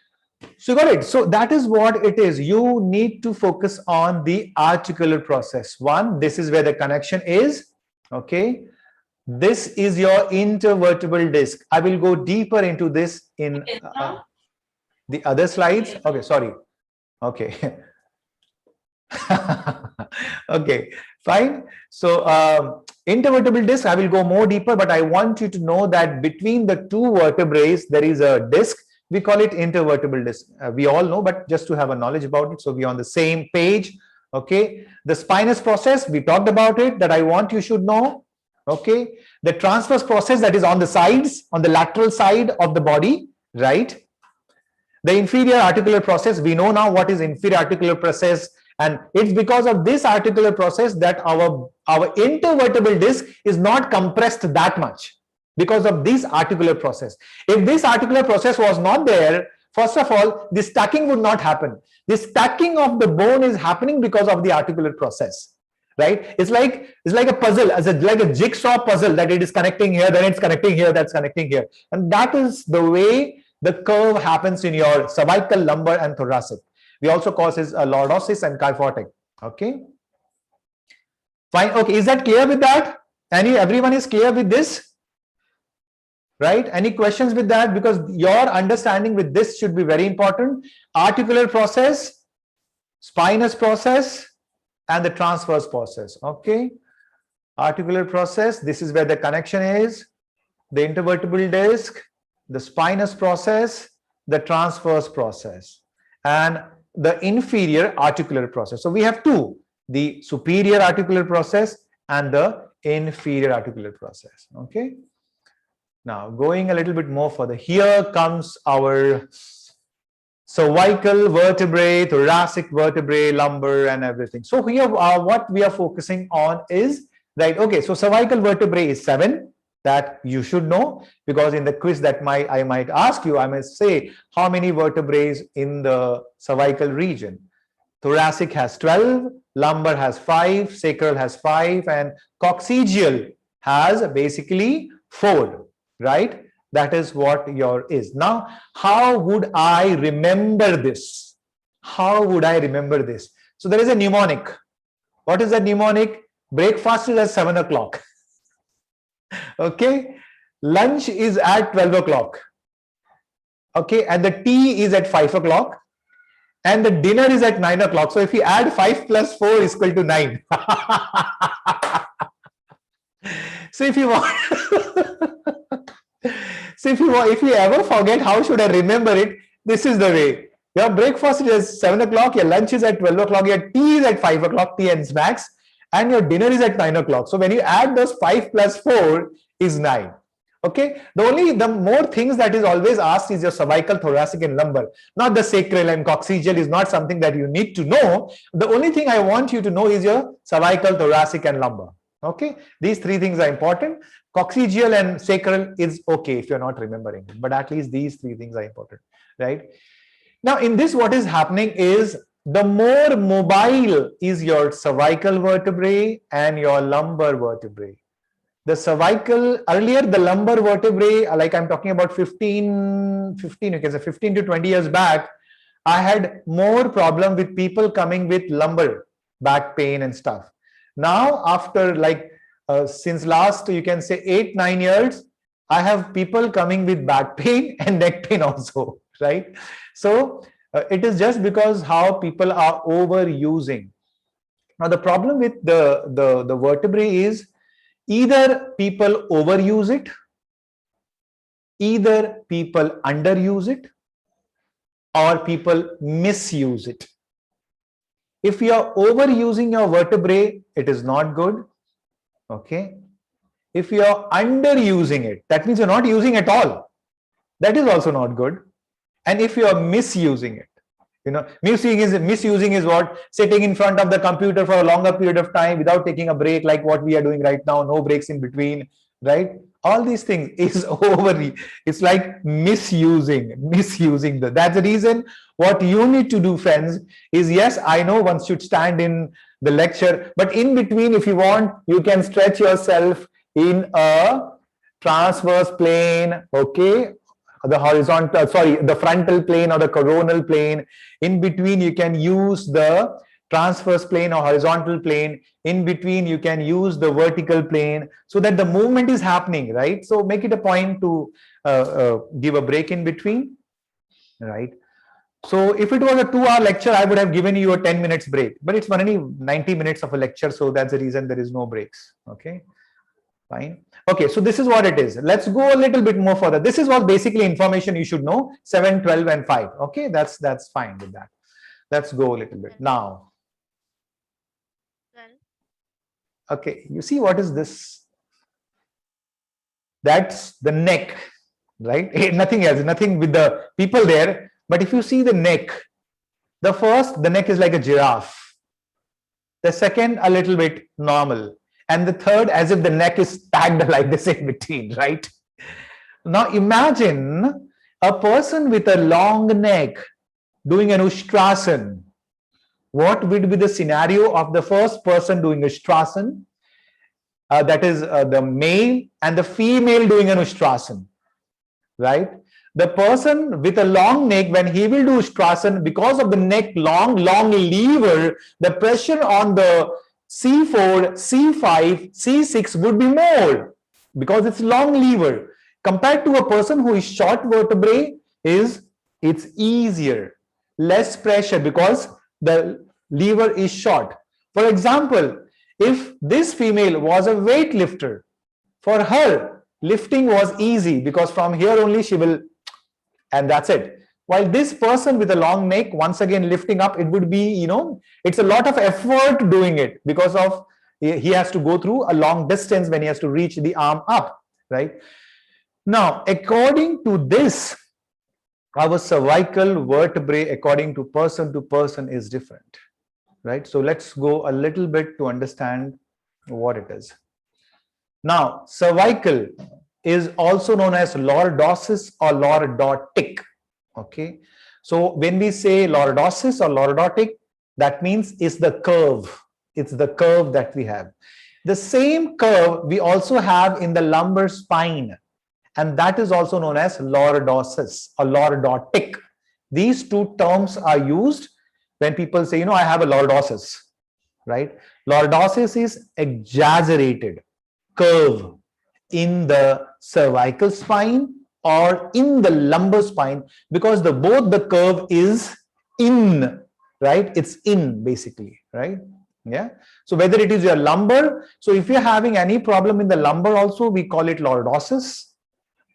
So got it. So that is what it is. You need to focus on the articular process. One, this is where the connection is. Okay. This is your intervertebral disc. I will go deeper into this in the other slides. Okay, sorry. Okay. Okay, fine. So intervertebral disc, I will go more deeper, but I want you to know that between the two vertebrae, there is a disc. We call it intervertebral disc. We all know, but just to have a knowledge about it, so we are on the same page. Okay. The spinous process, we talked about it, that I want you should know. Okay. The transverse process that is on the sides, on the lateral side of the body, right? The inferior articular process, we know now what is inferior articular process, and it's because of this articular process that our intervertebral disc is not compressed that much, because of this articular process. If this articular process was not there, first of all, the stacking would not happen. The stacking of the bone is happening because of the articular process, right? It's like a puzzle, like a jigsaw puzzle, that it is connecting here, then it's connecting here, that's connecting here. And that is the way the curve happens in your cervical, lumbar, and thoracic. We also call this a lordosis and kyphotic. Okay. Fine. Okay. Is that clear with that? Everyone is clear with this? Right? Any questions with that? Because your understanding with this should be very important. Articular process, spinous process, and the transverse process. Okay. Articular process, this is where the connection is. The intervertebral disc, the spinous process, the transverse process, and the inferior articular process. So we have two, the superior articular process and the inferior articular process. Okay. Now going a little bit more further, here comes our cervical vertebrae, thoracic vertebrae, lumbar, and everything. So here what we are focusing on is, right, okay, so cervical vertebrae is 7. That you should know, because in the quiz that I might ask you, I may say how many vertebrae in the cervical region. Thoracic has 12, lumbar has 5, sacral has 5, and coccygeal has basically 4, right? That is what your is. Now, how would I remember this? How would I remember this? So there is a mnemonic. What is the mnemonic? Breakfast is at 7 o'clock. Okay, lunch is at 12 o'clock. Okay, and the tea is at 5 o'clock, and the dinner is at 9 o'clock. So if you add 5 plus 4 is equal to 9. So if you want, if you ever forget how should I remember it, this is the way. Your breakfast is 7 o'clock, your lunch is at 12 o'clock, your tea is at 5 o'clock, tea and snacks, and your dinner is at 9 o'clock. So when you add those 5 plus 4 is 9. Okay. The more things that is always asked is your cervical, thoracic, and lumbar. Not the sacral and coccygeal is not something that you need to know. The only thing I want you to know is your cervical, thoracic, and lumbar. Okay. These 3 things are important. Coccygeal and sacral is okay if you're not remembering it, but at least these 3 things are important, right? Now in this, what is happening is, the more mobile is your cervical vertebrae and your lumbar vertebrae. The cervical, earlier the lumbar vertebrae, like I'm talking about 15 you can say 15 to 20 years back, I had more problem with people coming with lumbar back pain and stuff. Now after like since last, you can say 8-9 years, I have people coming with back pain and neck pain also, right? So it is just because how people are overusing. Now the problem with the vertebrae is either people overuse it, either people underuse it, or people misuse it. If you are overusing your vertebrae, it is not good. Okay. If you are underusing it, that means you're not using at all. That is also not good. And if you are misusing it, misusing is what? Sitting in front of the computer for a longer period of time without taking a break, like what we are doing right now, no breaks in between, right? All these things is it's like misusing. That's the reason what you need to do, friends, is yes, I know one should stand in the lecture, but in between, if you want, you can stretch yourself in a transverse plane, okay? The horizontal, the frontal plane or the coronal plane. In between, you can use the transverse plane or horizontal plane. In between, you can use the vertical plane so that the movement is happening, right? So make it a point to give a break in between, right? So if it was a 2-hour lecture, I would have given you a 10 minutes break, but it's only 90 minutes of a lecture. So that's the reason there is no breaks. Okay. Fine. Okay, so this is what it is. Let's go a little bit more further. This is what basically information you should know, 7, 12, and 5. Okay, that's fine with that. Let's go a little bit now. Okay, you see what is this? That's the neck, right? Nothing else, nothing with the people there. But if you see the neck, the neck is like a giraffe. The second, a little bit normal. And the third, as if the neck is tagged like this in between, right? Now imagine a person with a long neck doing an Ustrasana. What would be the scenario of the first person doing Ustrasana? That is the male and the female doing an Ustrasana, right? The person with a long neck, when he will do Ustrasana, because of the neck long lever, the pressure on the C4, C5, C6 would be more because it's long lever. Compared to a person who is short vertebrae, it's easier, less pressure because the lever is short. For example, if this female was a weightlifter, for her lifting was easy because from here only she will, and that's it. While this person with a long neck, once again lifting up, it would be, it's a lot of effort doing it because of he has to go through a long distance when he has to reach the arm up, right? Now, according to this, our cervical vertebrae, according to person is different, right? So let's go a little bit to understand what it is. Now, cervical is also known as lordosis or lordotic. Okay, so when we say lordosis or lordotic, that means it's the curve. It's the curve that we have. The same curve we also have in the lumbar spine, and that is also known as lordosis or lordotic. These two terms are used when people say, I have a lordosis, right? Lordosis is exaggerated curve in the cervical spine or in the lumbar spine because both the curve is in, right? It's in basically, right? Yeah. So whether it is your lumbar, so if you're having any problem in the lumbar also, we call it lordosis,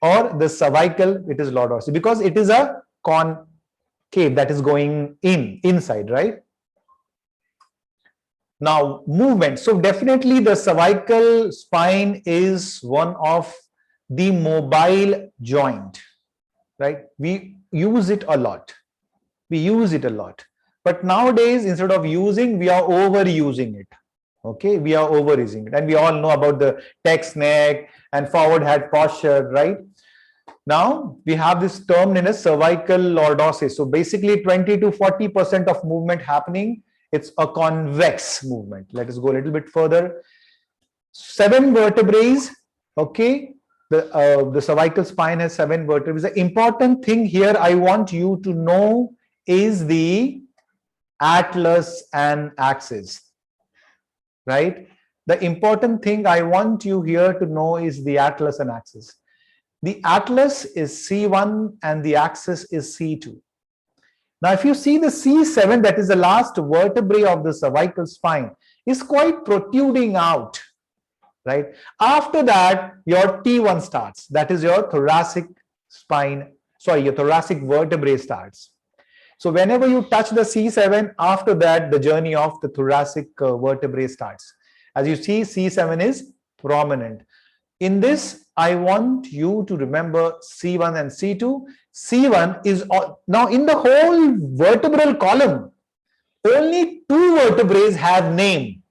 or the cervical, it is lordosis because it is a concave that is going inside, right? Now movement. So definitely the cervical spine is one of the mobile joint, right? We use it a lot. But nowadays, instead of using, we are overusing it. Okay, we are overusing it. And we all know about the text neck and forward head posture, right? Now, we have this term known as cervical lordosis. So basically 20 to 40% of movement happening. It's a convex movement. Let us go a little bit further. 7 vertebrae, okay? The cervical spine has 7 vertebrae. The important thing here I want you to know is the atlas and axis, right? the important thing I want you here to know is the atlas and axis. The atlas is C1 and the axis is C2. Now, if you see the C7, that is the last vertebrae of the cervical spine, is quite protruding out, right? After that, your T1 starts. That is your thoracic spine, sorry, your thoracic vertebrae starts. So whenever you touch the C7, after that, the journey of the thoracic vertebrae starts. As you see, C7 is prominent. In this, I want you to remember C1 and C2. C1 is now in the whole vertebral column, only two vertebrae have name,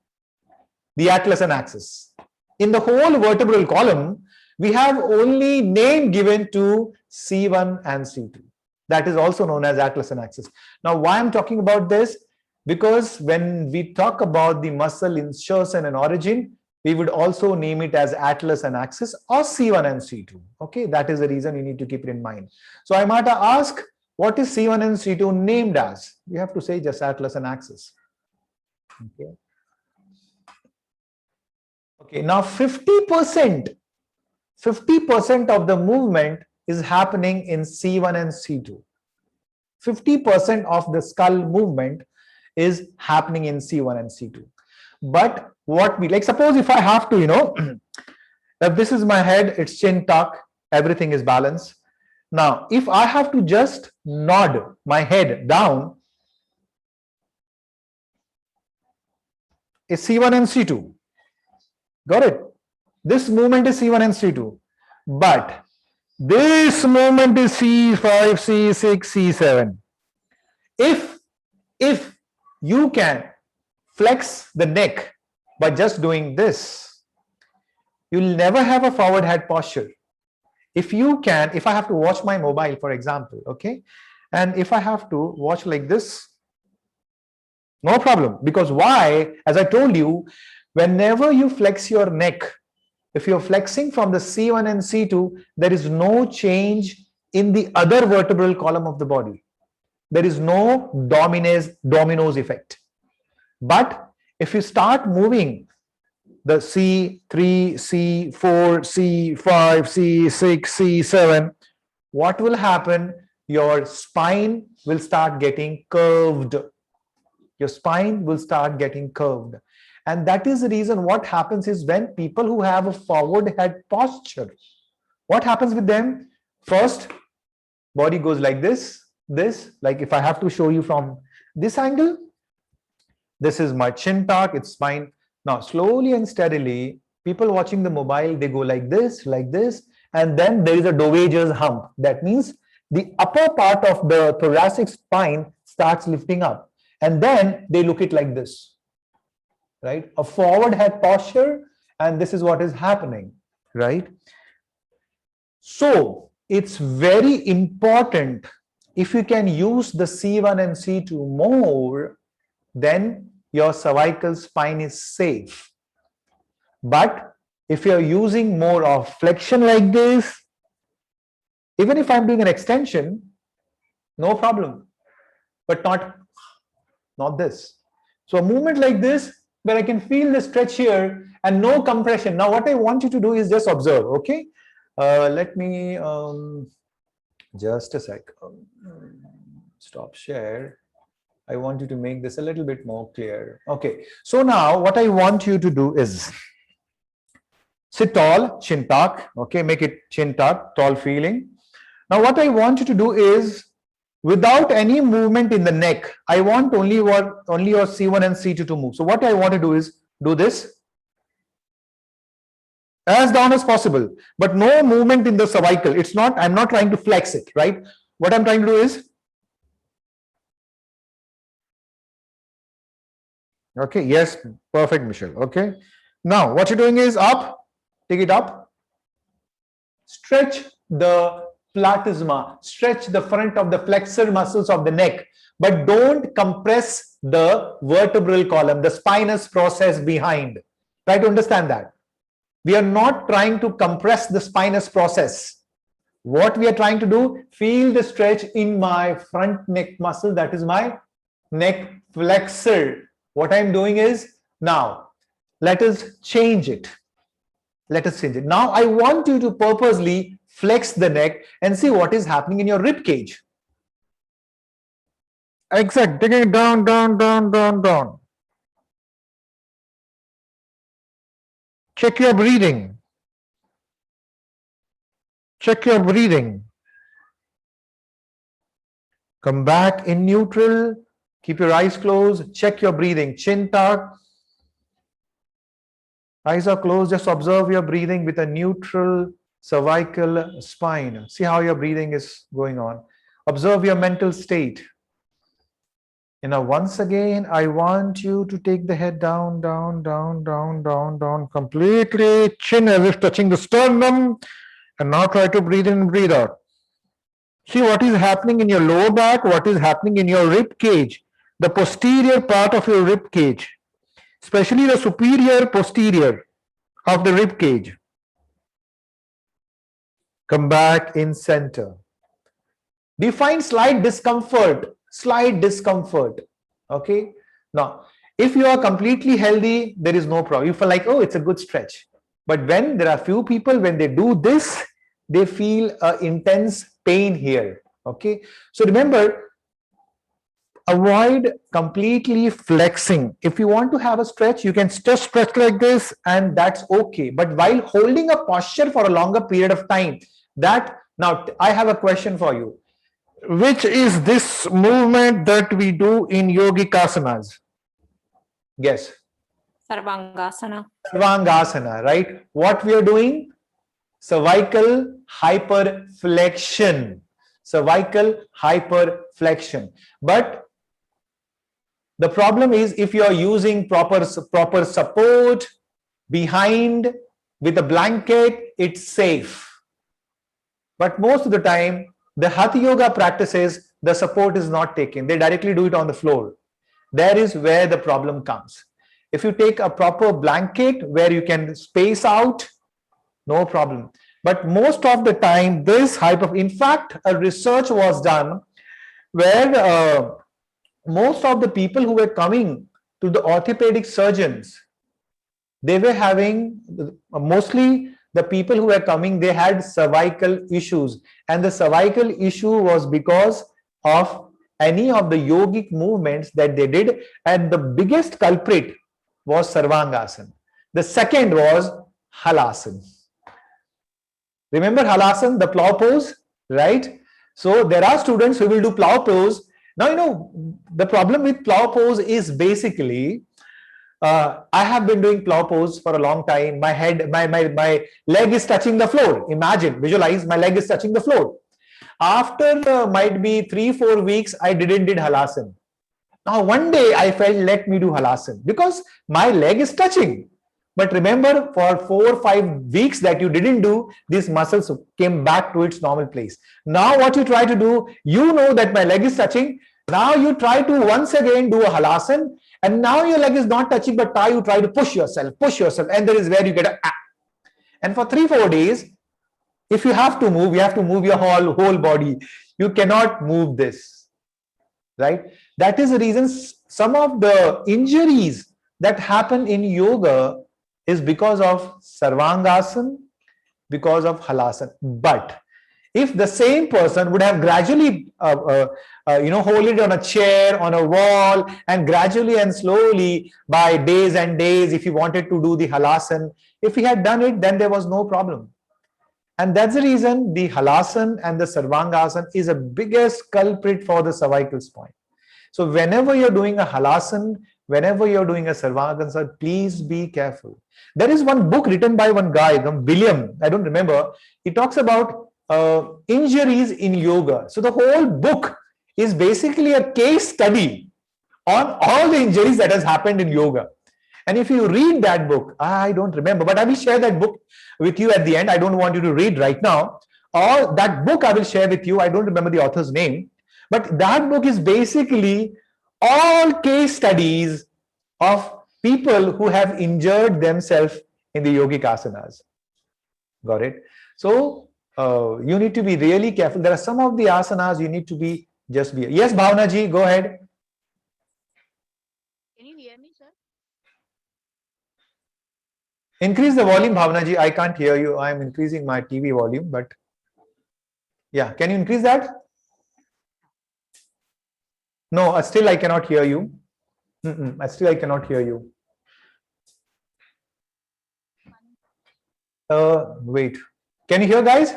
the atlas and axis. In the whole vertebral column, we have only name given to C1 and C2. That is also known as atlas and axis. Now, why I'm talking about this? Because when we talk about the muscle insertion and origin, we would also name it as atlas and axis or C1 and C2. Okay, that is the reason you need to keep it in mind. So I might ask, what is C1 and C2 named as? You have to say just atlas and axis. Okay. Okay, now 50% of the movement is happening in C1 and C2. 50% of the skull movement is happening in C1 and C2. But what we like, suppose if I have to, if this is my head, it's chin tuck, everything is balanced. Now, if I have to just nod my head down, it's C1 and C2. Got it? This movement is C1 and C2. But this movement is C5, C6, C7. If you can flex the neck by just doing this, you'll never have a forward head posture. If you can, if I have to watch my mobile, for example, okay, and if I have to watch like this, no problem. Because why? As I told you, whenever you flex your neck, if you're flexing from the C1 and C2, there is no change in the other vertebral column of the body. There is no dominoes effect. But if you start moving the C3, C4, C5, C6, C7, what will happen? Your spine will start getting curved. Your spine will start getting curved. And that is the reason what happens is when people who have a forward head posture, what happens with them? First, body goes like this, like if I have to show you from this angle, this is my chin tuck, it's spine. Now, slowly and steadily, people watching the mobile, they go like this, and then there is a Dowager's hump. That means the upper part of the thoracic spine starts lifting up, and then they look it like this, right? A forward head posture, and this is what is happening, right? So it's very important if you can use the C1 and C2 more, then your cervical spine is safe. But if you're using more of flexion like this, even if I'm doing an extension, no problem, but not this. So a movement like this, where I can feel the stretch here and no compression. Now what I want you to do is just observe, okay? Let me, just a sec, stop share. I want you to make this a little bit more clear. Okay, so now what I want you to do is sit tall, chin tuck, okay, make it chin tuck, tall feeling. Now what I want you to do is, without any movement in the neck, I want only your C1 and C2 to move. So what I want to do is do this as down as possible, but no movement in the cervical. It's not, I'm not trying to flex it, right? What I'm trying to do is, okay, yes, perfect, Michelle. Okay, now what you're doing is up, take it up, stretch the platysma, stretch the front of the flexor muscles of the neck, but don't compress the vertebral column, the spinous process behind. Try to understand that. We are not trying to compress the spinous process. What we are trying to do, feel the stretch in my front neck muscle, that is my neck flexor. What I'm doing is, now Let us change it. Let us change it. Now I want you to purposely flex the neck and see what is happening in your rib cage. Exact. Taking it down, down, down, down, down. Check your breathing. Check your breathing. Come back in neutral. Keep your eyes closed. Check your breathing. Chin tuck. Eyes are closed. Just observe your breathing with a neutral cervical spine. See how your breathing is going on. Observe your mental state. And now once again, I want you to take the head down, down, down, down, down, down, completely. Chin as if touching the sternum. And now try to breathe in and breathe out. See what is happening in your lower back, what is happening in your rib cage, the posterior part of your rib cage, especially the superior posterior of the rib cage. Come back in center. Do you find slight discomfort? Slight discomfort. Okay. Now, if you are completely healthy, there is no problem. You feel like, oh, it's a good stretch. But when there are few people, when they do this, they feel intense pain here. Okay. So remember, avoid completely flexing. If you want to have a stretch, you can just stretch like this and that's okay. But while holding a posture for a longer period of time, now I have a question for you. Which is this movement that we do in yogic asanas? Guess. Sarvangasana. Sarvangasana, right? What we are doing? Cervical hyperflexion. Cervical hyperflexion. But the problem is if you are using proper support behind with a blanket, it's safe. But most of the time, the Hatha Yoga practices, the support is not taken. They directly do it on the floor. There is where the problem comes. If you take a proper blanket where you can space out, no problem. But most of the time, in fact, a research was done where most of the people who were coming to the orthopedic surgeons, they were having, mostly the people who were coming, they had cervical issues. And the cervical issue was because of any of the yogic movements that they did. And the biggest culprit was Sarvangasana. The second was Halasana. Remember Halasana, the plow pose, right? So there are students who will do plow pose. Now, the problem with plow pose is basically, I have been doing plow pose for a long time. My leg is touching the floor. Imagine, visualize, my leg is touching the floor. After might be 3-4 weeks, I didn't did Halasana. Now, one day I felt, let me do Halasana because my leg is touching. But remember, for 4 or 5 weeks that you didn't do, these muscles came back to its normal place. Now what you try to do, you know that my leg is touching. Now you try to once again do a Halasana. And now your leg is not touching, but now you try to push yourself. And there is where you get a. And for 3-4 days, if you have to move your whole body. You cannot move this, right? That is the reason some of the injuries that happen in yoga is because of Sarvangasana, because of Halasana. But if the same person would have gradually, hold it on a chair, on a wall, and gradually and slowly by days and days, if he wanted to do the Halasana, if he had done it, then there was no problem. And that's the reason the Halasana and the Sarvangasana is the biggest culprit for the cervical spine. So whenever you're doing a Halasana, whenever you're doing a Sarvangasana, please be careful. There is one book written by one guy, William, I don't remember. He talks about injuries in yoga. So the whole book is basically a case study on all the injuries that has happened in yoga. And if you read that book, I don't remember, but I will share that book with you at the end. I don't want you to read right now. Or that book I will share with you. I don't remember the author's name. But that book is basically all case studies of people who have injured themselves in the yogic asanas. Got it? So you need to be really careful. There are some of the asanas you need to be Yes, Bhavna ji, go ahead. Can you hear me, sir? Increase the volume, Bhavna ji. I can't hear you. I'm increasing my TV volume, but yeah, can you increase that? No, still I cannot hear you. Still I cannot hear you. Wait. Can you hear, guys?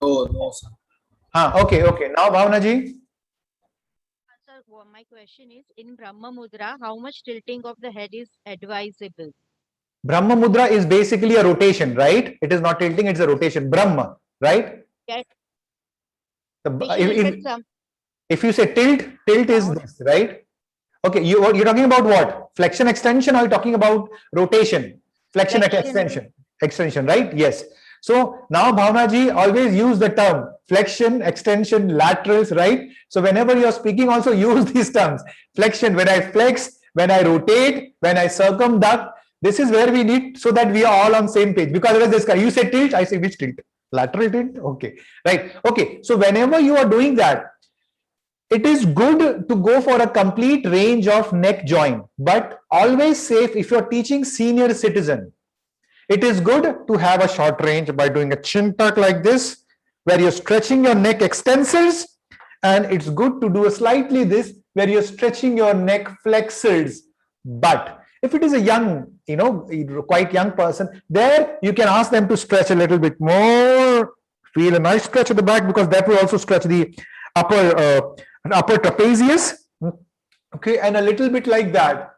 Oh, no, sir. Okay. Now, Bhavna ji. Sir, my question is, in Brahma Mudra, how much tilting of the head is advisable? Brahma Mudra is basically a rotation, right? It is not tilting, it's a rotation. Brahma, right? Yes. The- We if, should look if- at some if you say tilt is Down. this, right? Okay, you're talking about what? Flexion extension, or you're talking about rotation? Flexion Flexion. extension, right? Yes. So now Bhavna ji always use the term flexion, extension, laterals, right? So whenever you're speaking, also use these terms. Flexion, when I flex, when I rotate, when I circumduct, this is where we need, so that we are all on same page. Because otherwise this guy, you say tilt, I say which tilt? Lateral tilt? Okay, right. Okay, so whenever you are doing that, it is good to go for a complete range of neck joint, but always safe if you're teaching senior citizen. It is good to have a short range by doing a chin tuck like this, where you're stretching your neck extensors, and it's good to do a slightly this, where you're stretching your neck flexors. But if it is a young, quite young person, there you can ask them to stretch a little bit more. Feel a nice stretch at the back, because that will also stretch the upper trapezius. Okay, and a little bit like that.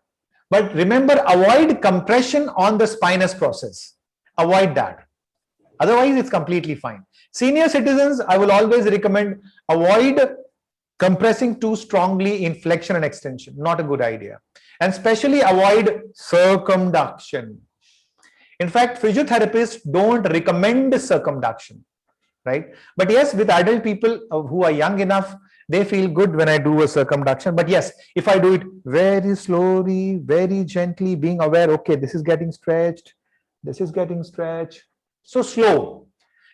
But remember, avoid compression on the spinous process. Avoid that. Otherwise, it's completely fine. Senior citizens, I will always recommend avoid compressing too strongly in flexion and extension. Not a good idea. And especially avoid circumduction. In fact, physiotherapists don't recommend circumduction, right? But yes, with adult people who are young enough, they feel good when I do a circumduction. But yes, if I do it very slowly, very gently, being aware, okay, this is getting stretched, this is getting stretched. So slow.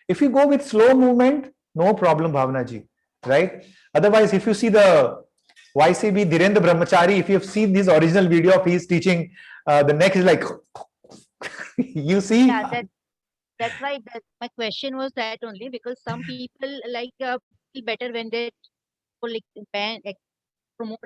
If you go with slow movement, no problem, Bhavna ji, right? Otherwise, if you see the YCB Dhirendra Brahmachari, if you have seen this original video of his teaching, the neck is like, you see? Yeah, that's why my question was that only, because some people feel better when they like promote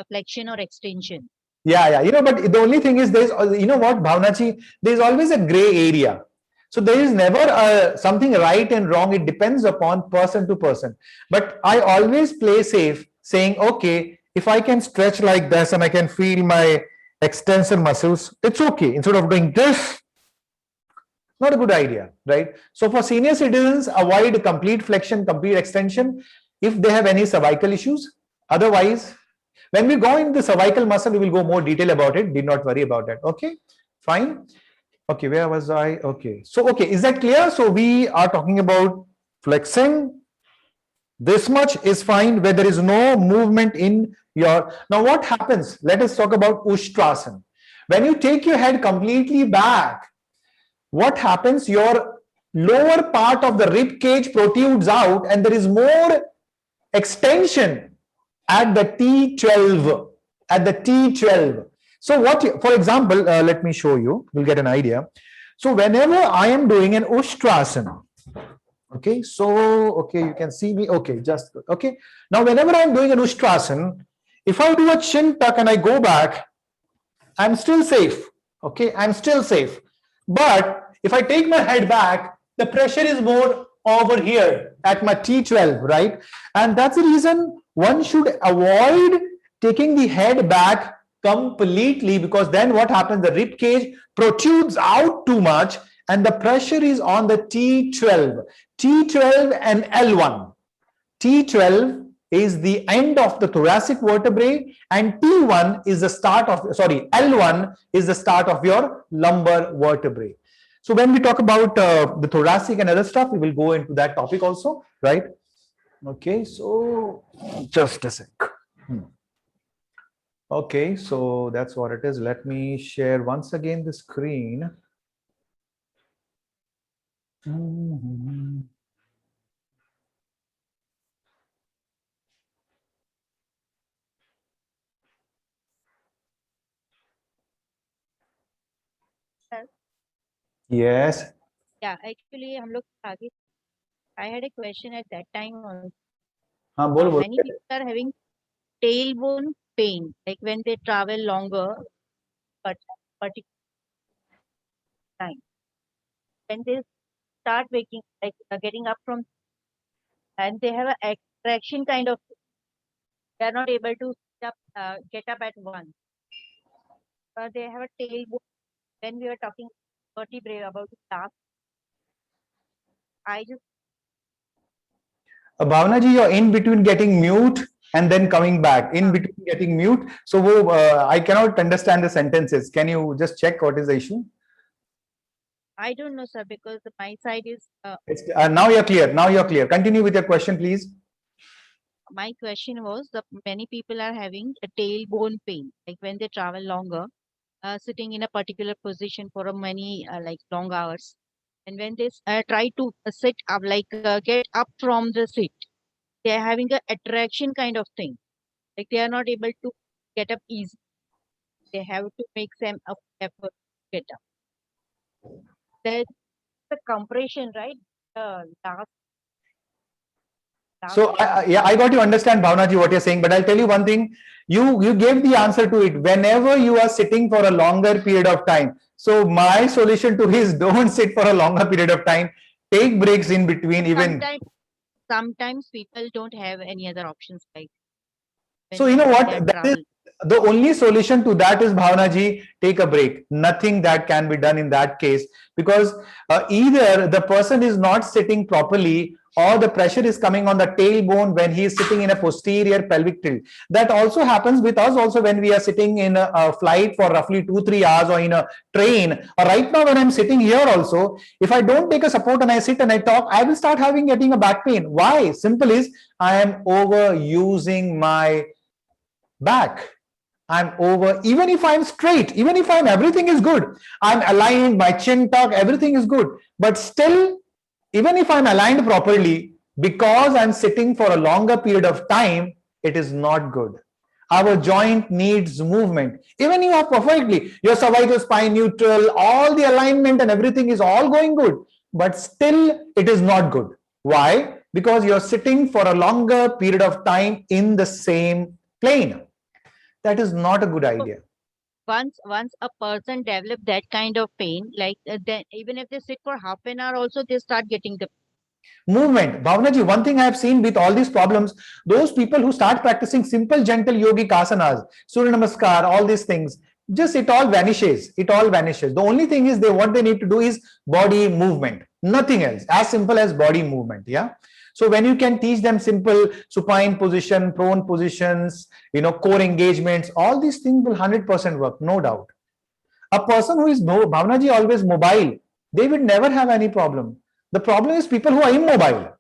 flexion or extension. Yeah. But the only thing is, there's, what, Bhavnaji, there's always a gray area. So there is never something right and wrong. It depends upon person to person. But I always play safe, saying, okay, if I can stretch like this and I can feel my extensor muscles, it's okay. Instead of doing this, not a good idea, right? So for senior citizens, avoid complete flexion, complete extension if they have any cervical issues. Otherwise, when we go into the cervical muscle, we will go more detail about it. Did not worry about that. Okay, fine. Okay, where was I? Okay, so okay, is that clear? So we are talking about flexing. This much is fine where there is no movement in your. Now what happens? Let us talk about Ushtrasana. When you take your head completely back, what happens? Your lower part of the rib cage protrudes out, and there is more extension at the T12. At the T12. So what, for example, let me show you, we'll get an idea. So whenever I am doing an Ushtrasana, okay, so, okay, you can see me, okay, just, okay. Now, whenever I'm doing an Ushtrasana, if I do a chin tuck and I go back, I'm still safe, okay, I'm still safe. But if I take my head back, the pressure is more over here at my T12, right? And that's the reason one should avoid taking the head back completely, because then what happens? The rib cage protrudes out too much and the pressure is on the T12. T12 and L1. T12 is the end of the thoracic vertebrae and T1 is the start of, sorry, L1 is the start of your lumbar vertebrae. So when we talk about the thoracic and other stuff, we will go into that topic also, right? Okay, so just a sec. Okay, so that's what it is. Let me share once again the screen. Yes. Yeah, actually, हम लोग आगे. I had a question at that time. हाँ बोलो Many बोलो. people are having tailbone pain, like when they travel longer, but particular time. When they start waking, like getting up from, and they have a attraction kind of, they are not able to get up at once. They have a tailbone. When we were talking vertebrae about the task, I just Bhavana ji, you're in between getting mute and then coming back. In between getting mute. So I cannot understand the sentences. Can you just check what is the issue? I don't know, sir, because my side is Now you're clear. Now you're clear. Continue with your question, please. my question was that many people are having a tailbone pain, like when they travel longer, sitting in a particular position for a many like long hours, and when they try to sit up, like get up from the seat, they are having a attraction kind of thing, like they are not able to get up easy. They have to make some effort to get up. There's the compression, right? Last So yeah, I got you understand, Bhavana ji, what you're saying, but I'll tell you one thing. You gave the answer to it. Whenever you are sitting for a longer period of time. So my solution to is don't sit for a longer period of time. Take breaks in between. Even sometimes people don't have any other options, like so, when you know they what? are That is travel. the only solution to that is, Bhavana ji, take a break. Nothing that can be done in that case, because either the person is not sitting properly or the pressure is coming on the tailbone when he is sitting in a posterior pelvic tilt. That also happens with us also when we are sitting in a flight for roughly 2-3 hours, or in a train, or right now when I'm sitting here also, if I don't take a support and I sit and I talk, I will start getting a back pain. Why? Simple is, I am overusing my back. I'm over, even if I'm straight, even if everything is good, I'm aligned, my chin tuck, everything is good. But still, even if I'm aligned properly, because I'm sitting for a longer period of time, it is not good. Our joint needs movement. Even you are perfectly, your cervical spine neutral, all the alignment and everything is all going good, but still it is not good. Why? Because you're sitting for a longer period of time in the same plane. That is not a good idea. Once a person develop that kind of pain, like then even if they sit for half an hour also, they start getting the Movement. Bhavana ji, one thing I have seen with all these problems, those people who start practicing simple, gentle yogic asanas, Surya Namaskar, all these things, just it all vanishes. It all vanishes. The only thing is what they need to do is body movement. Nothing else. As simple as body movement. Yeah. So when you can teach them simple supine position, prone positions, core engagements, all these things will 100% work, no doubt. A person who is Bhavana ji always mobile, they will never have any problem. The problem is people who are immobile.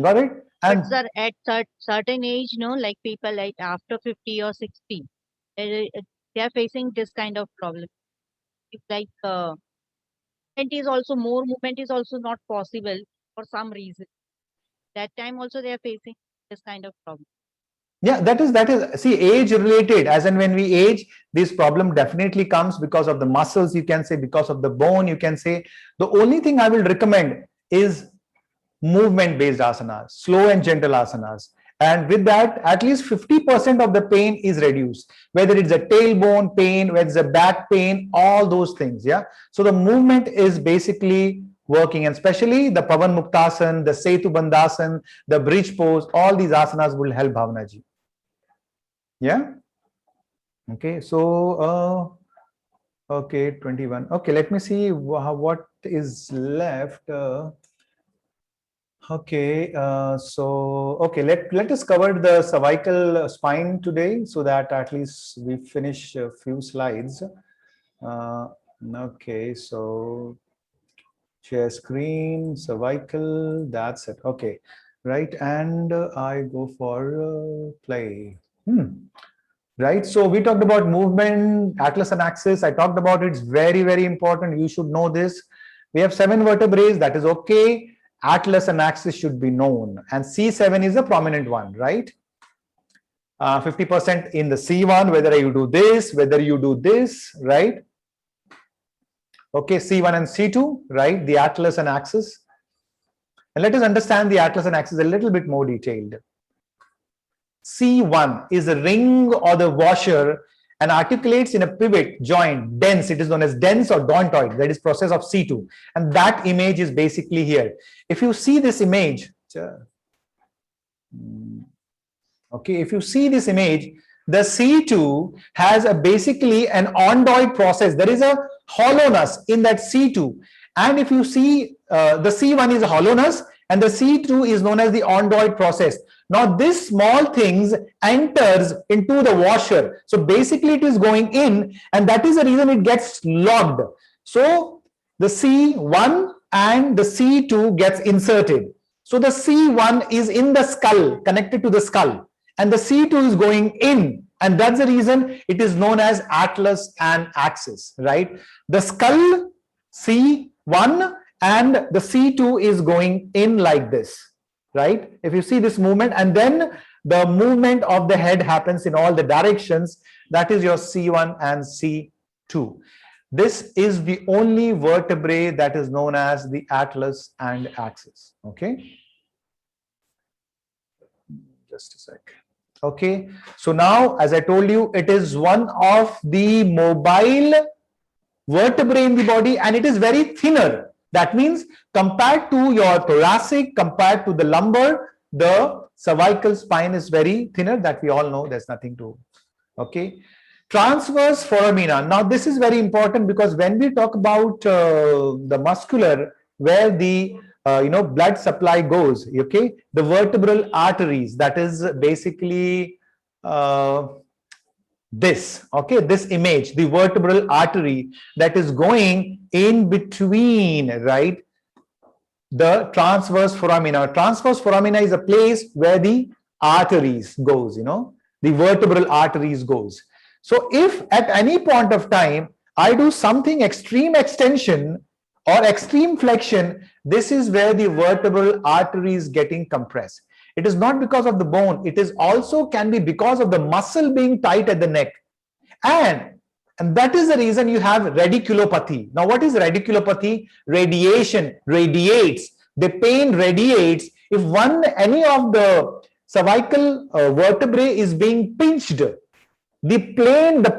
Got it? And but sir, at certain age, like people like after 50 or 60, they are facing this kind of problem. It's like movement is also not possible for some reason. That time also they are facing this kind of problem. yeah, that is see, age related, as and when we age, this problem definitely comes because of the muscles, you can say, because of the bone, you can say. The only thing I will recommend is movement based asanas, slow and gentle asanas. And with that, at least 50% of the pain is reduced, whether it's a tailbone pain, whether it's a back pain, all those things. Yeah. So the movement is basically working, and especially the Pavan Muktasan, the Setu Bandhasan, the bridge pose, all these asanas will help, Bhavana ji. Yeah. Okay. So, okay, 21. Okay. Let me see what is left. Okay, okay, let us cover the cervical spine today, so that at least we finish a few slides. Okay, so share screen, cervical, that's it. Okay, right, and I go for play. Right, so we talked about movement, atlas and axis. I talked about it. It's very, very important. You should know this. We have 7 vertebrae. That is okay. Atlas and axis should be known, and C7 is a prominent one, right? 50% in the C1, whether you do this, right? Okay, C1 and C2, right? The atlas and axis. And let us understand the atlas and axis a little bit more detailed. C1 is the ring or the washer and articulates in a pivot joint, dense. It is known as dense or dontoid. That is process of C2. And that image is basically here. If you see this image, okay, if you see this image, the C2 has basically an ondoid process. There is a hollowness in that C2. And if you see the C1 is a hollowness and the C2 is known as the ondoid process. Now this small things enters into the washer. So basically it is going in, and that is the reason it gets logged. So the C1 and the C2 gets inserted. So the C1 is in the skull, connected to the skull, and the C2 is going in. And that's the reason it is known as atlas and axis, right? The skull C1 and the C2 is going in like this, right? If you see this movement, and then the movement of the head happens in all the directions, that is your C1 and C2. This is the only vertebrae that is known as the atlas and axis. Okay. Just a sec. Okay. So now, as I told you, it is one of the mobile vertebrae in the body, and it is very thinner. That means compared to your thoracic, compared to the lumbar, the cervical spine is very thinner. That we all know. There's nothing to. Okay. Transverse foramina. Now this is very important, because when we talk about the muscular, where the blood supply goes, okay, the vertebral arteries, that is basically this, okay, this image, the vertebral artery that is going in between, right, the transverse foramina. Transverse foramina is a place where the arteries goes, the vertebral arteries goes. So if at any point of time I do something extreme extension or extreme flexion, this is where the vertebral artery is getting compressed. It is not because of the bone, it is also can be because of the muscle being tight at the neck. And that is the reason you have radiculopathy. Now what is radiculopathy? Radiation, radiates. The pain radiates if any of the cervical vertebrae is being pinched. The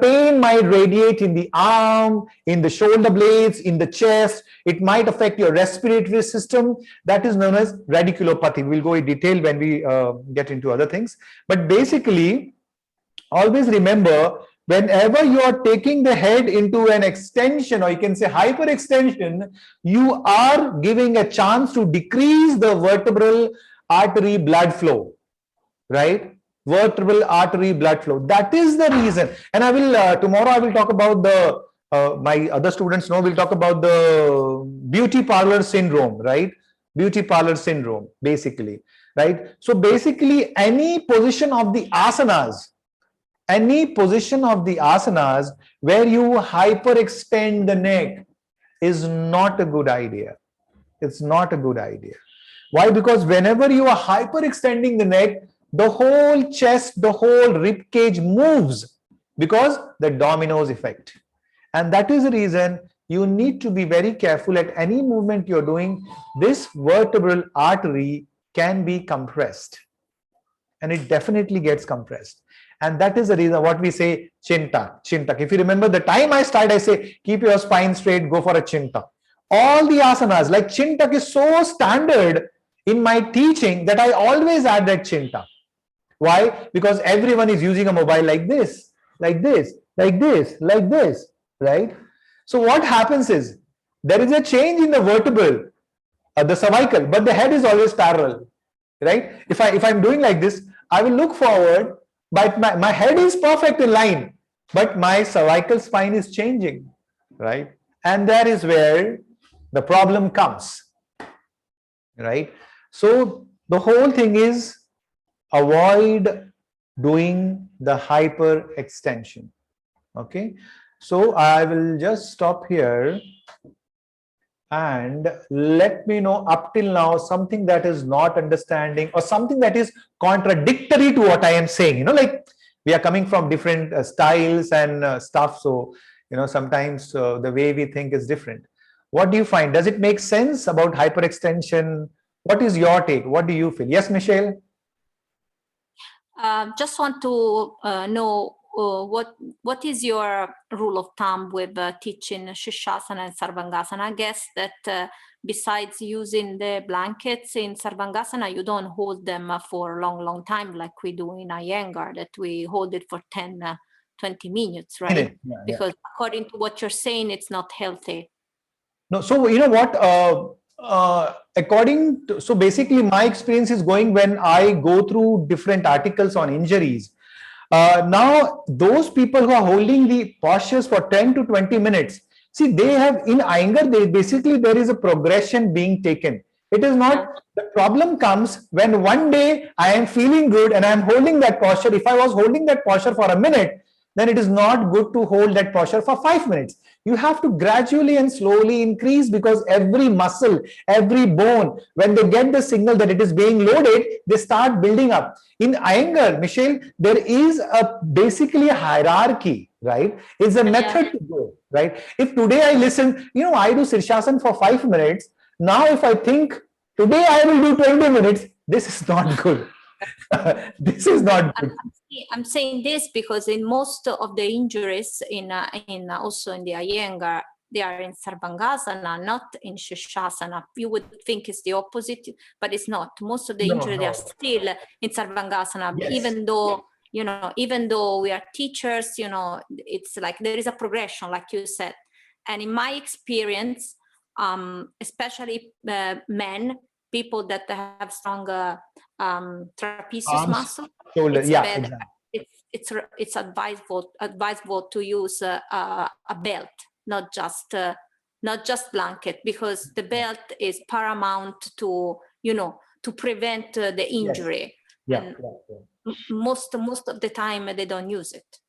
pain might radiate in the arm, in the shoulder blades, in the chest. It might affect your respiratory system. That is known as radiculopathy. We'll go in detail when we get into other things. But basically, always remember, whenever you are taking the head into an extension, or you can say hyperextension, you are giving a chance to decrease the vertebral artery blood flow, right? Vertebral artery blood flow. That is the reason. And I will tomorrow I will talk about the my other students know, we'll talk about the beauty parlor syndrome, right? Beauty parlor syndrome, basically, right? So basically, any position of the asanas where you hyperextend the neck is not a good idea. It's not a good idea. Why? Because whenever you are hyperextending the neck, the whole chest, the whole rib cage moves, because the dominoes effect. And that is the reason you need to be very careful at any movement you're doing. This vertebral artery can be compressed, and it definitely gets compressed. And that is the reason what we say chin tuck, chin tuck. If you remember the time I started, I say keep your spine straight, go for a chin tuck. All the asanas, like chin tuck is so standard in my teaching that I always add that chin tuck. Why? Because everyone is using a mobile like this, like this, like this, like this, right? So what happens is there is a change in the vertebral, the cervical, but the head is always parallel, right? If I'm doing like this, I will look forward, but my head is perfect in line, but my cervical spine is changing, right? And that is where the problem comes, right? So the whole thing is avoid doing the hyperextension. Okay, so I will just stop here and let me know up till now something that is not understanding or something that is contradictory to what I am saying. Like we are coming from different styles and stuff. So Sometimes the way we think is different. What do you find? Does it make sense about hyperextension? What is your take? What do you feel? Yes, Michelle? Just want to know what is your rule of thumb with teaching Shirshasana and Sarvangasana? I guess that besides using the blankets in Sarvangasana, you don't hold them for a long time like we do in Iyengar, that we hold it for 10, 20 minutes, right? Yeah, because according to what you're saying, it's not healthy. No, so you know what? So basically, my experience is going when I go through different articles on injuries. Now, those people who are holding the postures for 10 to 20 minutes, see, they have in Iyengar, there is a progression being taken. It is not, the problem comes when one day I am feeling good and I am holding that posture. If I was holding that posture for a minute, then it is not good to hold that posture for 5 minutes. You have to gradually and slowly increase, because every muscle, every bone, when they get the signal that it is being loaded, they start building up. In Iyengar, Michelle, there is basically a hierarchy, right? It's a method to go, right? If today I listen, I do Shirshasana for 5 minutes. Now, if I think today I will do 20 minutes, this is not good. This is not good. I'm saying this because in most of the injuries in also in the Iyengar, they are in Sarvangasana, not in Shirshasana. You would think it's the opposite, but it's not. Most of the injuries they are still in Sarvangasana, Yes. even though we are teachers, it's like there is a progression, like you said. And in my experience, especially men, people that have stronger trapezius Arms, muscle, shoulder, it's yeah, better. exactly. It's advisable to use a belt, not just blanket, because the belt is paramount to prevent the injury. Yeah, And yeah. most of the time they don't use it.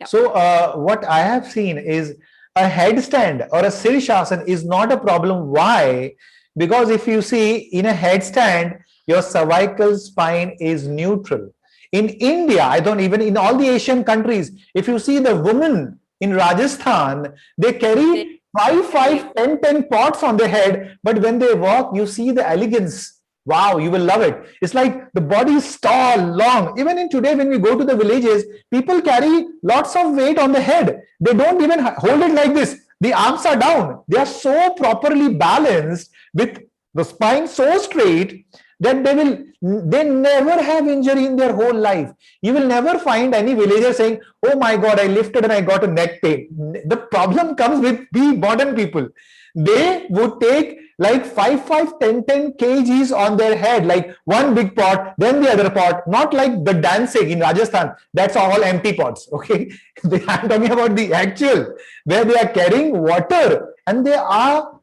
Yep. So what I have seen is a headstand or a Shirshasana is not a problem. Why? Because if you see in a headstand, your cervical spine is neutral. In India, even in all the Asian countries, if you see the women in Rajasthan, they carry 5, 10 pots on their head, but when they walk, you see the elegance. Wow, you will love it. It's like the body is tall, long. Even in today, when we go to the villages, people carry lots of weight on the head. They don't even hold it like this. The arms are down. They are so properly balanced with the spine so straight that they never have injury in their whole life. You will never find any villager saying, oh my God, I lifted and I got a neck pain. The problem comes with the modern people. They would take like 5, 10 kgs on their head, like one big pot, then the other pot, not like the dancing in Rajasthan. That's all empty pots, okay? I'm talking about the actual, where they are carrying water and they are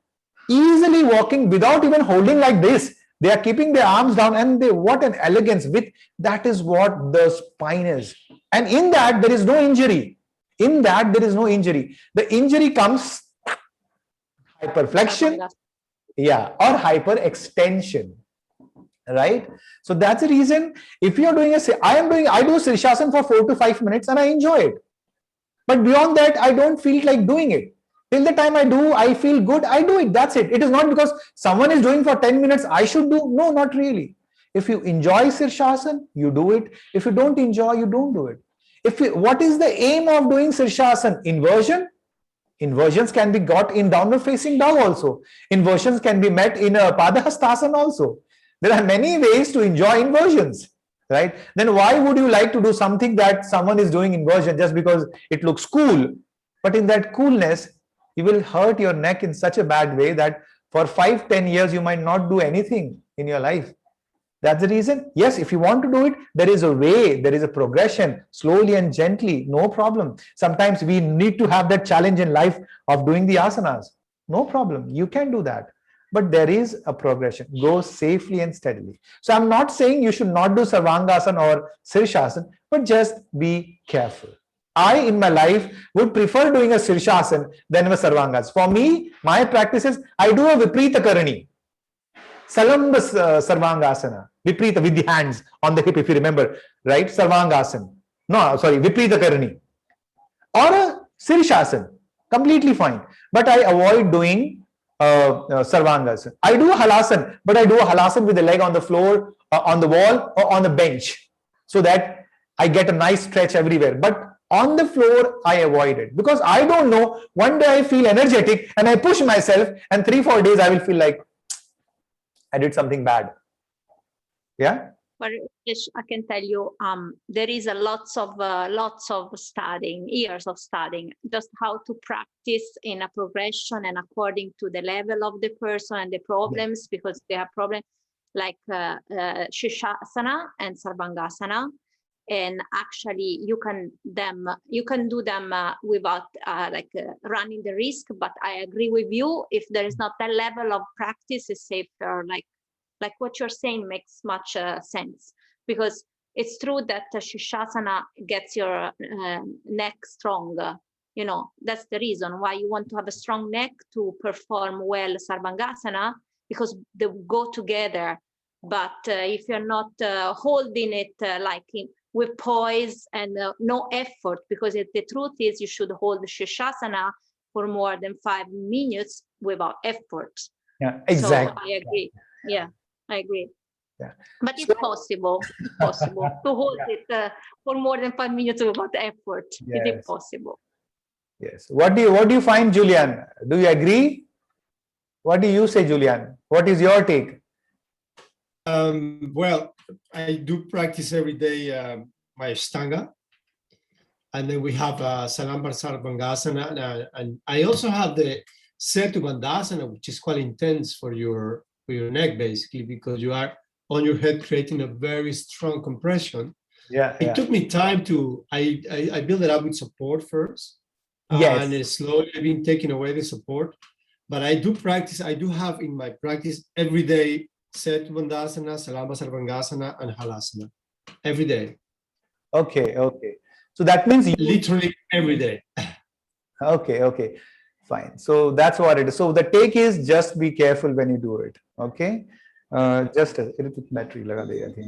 easily walking without even holding like this. They are keeping their arms down, and what an elegance with that is what the spine is. And in that, there is no injury. In that, there is no injury. The injury comes hyperflexion, or hyperextension, right? So that's the reason. If you are doing I do Shirshasana for 4 to 5 minutes and I enjoy it. But beyond that, I don't feel like doing it. Till the time I feel good, I do it. That's it. It is not because someone is doing for 10 minutes, I should do. No, not really. If you enjoy Shirshasana, you do it. If you don't enjoy, you don't do it. What is the aim of doing Shirshasana? Inversion. Inversions can be got in downward facing dog also. Inversions can be met in a Padahastasana also. There are many ways to enjoy inversions, right? Then why would you like to do something that someone is doing inversion just because it looks cool? But in that coolness, you will hurt your neck in such a bad way that for 5, 10 years, you might not do anything in your life. That's the reason. Yes, if you want to do it, there is a way, there is a progression, slowly and gently, no problem. Sometimes we need to have that challenge in life of doing the asanas. No problem, you can do that. But there is a progression. Go safely and steadily. So I'm not saying you should not do Sarvangasana or Shirshasana, but just be careful. I, in my life, would prefer doing a Shirshasana than a Sarvangasana. For me, my practice is, I do a Viprita Karani. Salamba Sarvangasana, Viprita with the hands on the hip, if you remember, right? Sarvangasana. No, sorry, Viprita Karani. Or a Sirshasana, completely fine. But I avoid doing Sarvangasana. I do Halasana, but I do a Halasana with the leg on the floor, on the wall, or on the bench, so that I get a nice stretch everywhere. But on the floor, I avoid it because I don't know. One day I feel energetic and I push myself, and 3-4 days I will feel like I did something bad. Yeah. But yes, I can tell you, there is a lots of studying, years of studying, just how to practice in a progression and according to the level of the person and the problems, because they have problems like Shirshasana and Sarvangasana. And actually you can do them without running the risk. But I agree with you, if there is not that level of practice, it's safer. Like what you're saying makes much sense, because it's true that Shirshasana gets your neck strong. You know, that's the reason why you want to have a strong neck to perform well Sarvangasana, because they go together. But if you're not holding it with poise and no effort, because the truth is you should hold the Shirshasana for more than 5 minutes without effort. Yeah, exactly. So I agree. Yeah, I agree. Yeah. But it's possible to hold it for more than 5 minutes without effort. Yes. It is possible. Yes. What do you find, Julian? Do you agree? What do you say, Julian? What is your take? Well, I do practice every day my Ashtanga, and then we have Salamba Sarvangasana, and I also have the Setu Bandhasana, which is quite intense for your neck, basically, because you are on your head creating a very strong compression. Yeah. It took me time to I build it up with support first. Yes. And it's slowly been taking away the support. But I do practice, I do have in my practice every day Setu Bandhasana, Salamba Sarvangasana, and Halasana. Every day. Okay. So that means you Literally every day. Okay. Fine. So that's what it is. So the take is just be careful when you do it. Okay. Just a battery laga de, I think.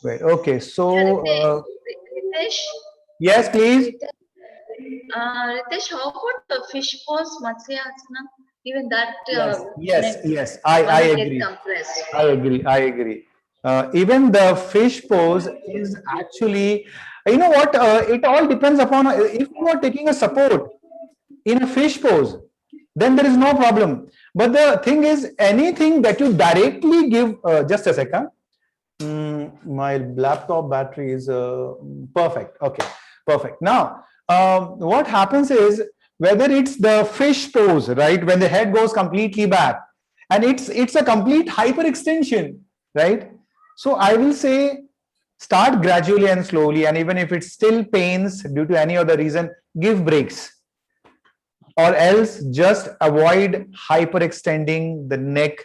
Wait. Okay. So Ritesh, yes, please. Ritesh, how about the fish pose, Matsyasana? Even that Yes. I agree. Compressed. I agree. Even the fish pose is actually, you know what? It all depends upon if you are taking a support in a fish pose, then there is no problem. But the thing is, anything that you directly give, just a second. My laptop battery is perfect. Okay, perfect. Now, what happens is, whether it's the fish pose, right, when the head goes completely back, and it's a complete hyperextension, right? So I will say, start gradually and slowly, and even if it still pains due to any other reason, give breaks, or else just avoid hyperextending the neck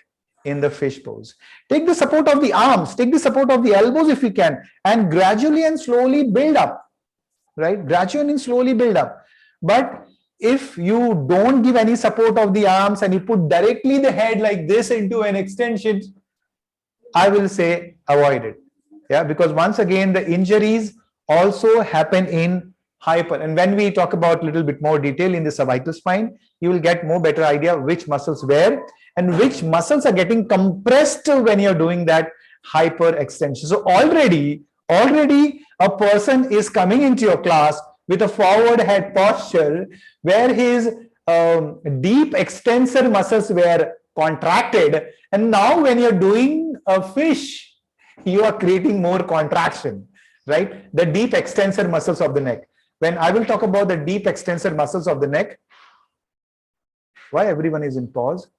in the fish pose. Take the support of the arms, take the support of the elbows if you can, and gradually and slowly build up, right? Gradually and slowly build up. But if you don't give any support of the arms and you put directly the head like this into an extension, I will say avoid it. Yeah, because once again, the injuries also happen in hyper. And when we talk about a little bit more detail in the cervical spine, you will get more better idea which muscles where and which muscles are getting compressed when you're doing that hyper extension. So already a person is coming into your class with a forward head posture where his deep extensor muscles were contracted, and now when you're doing a fish, you are creating more contraction, right? The deep extensor muscles of the neck. When I will talk about the deep extensor muscles of the neck, why everyone is in pause?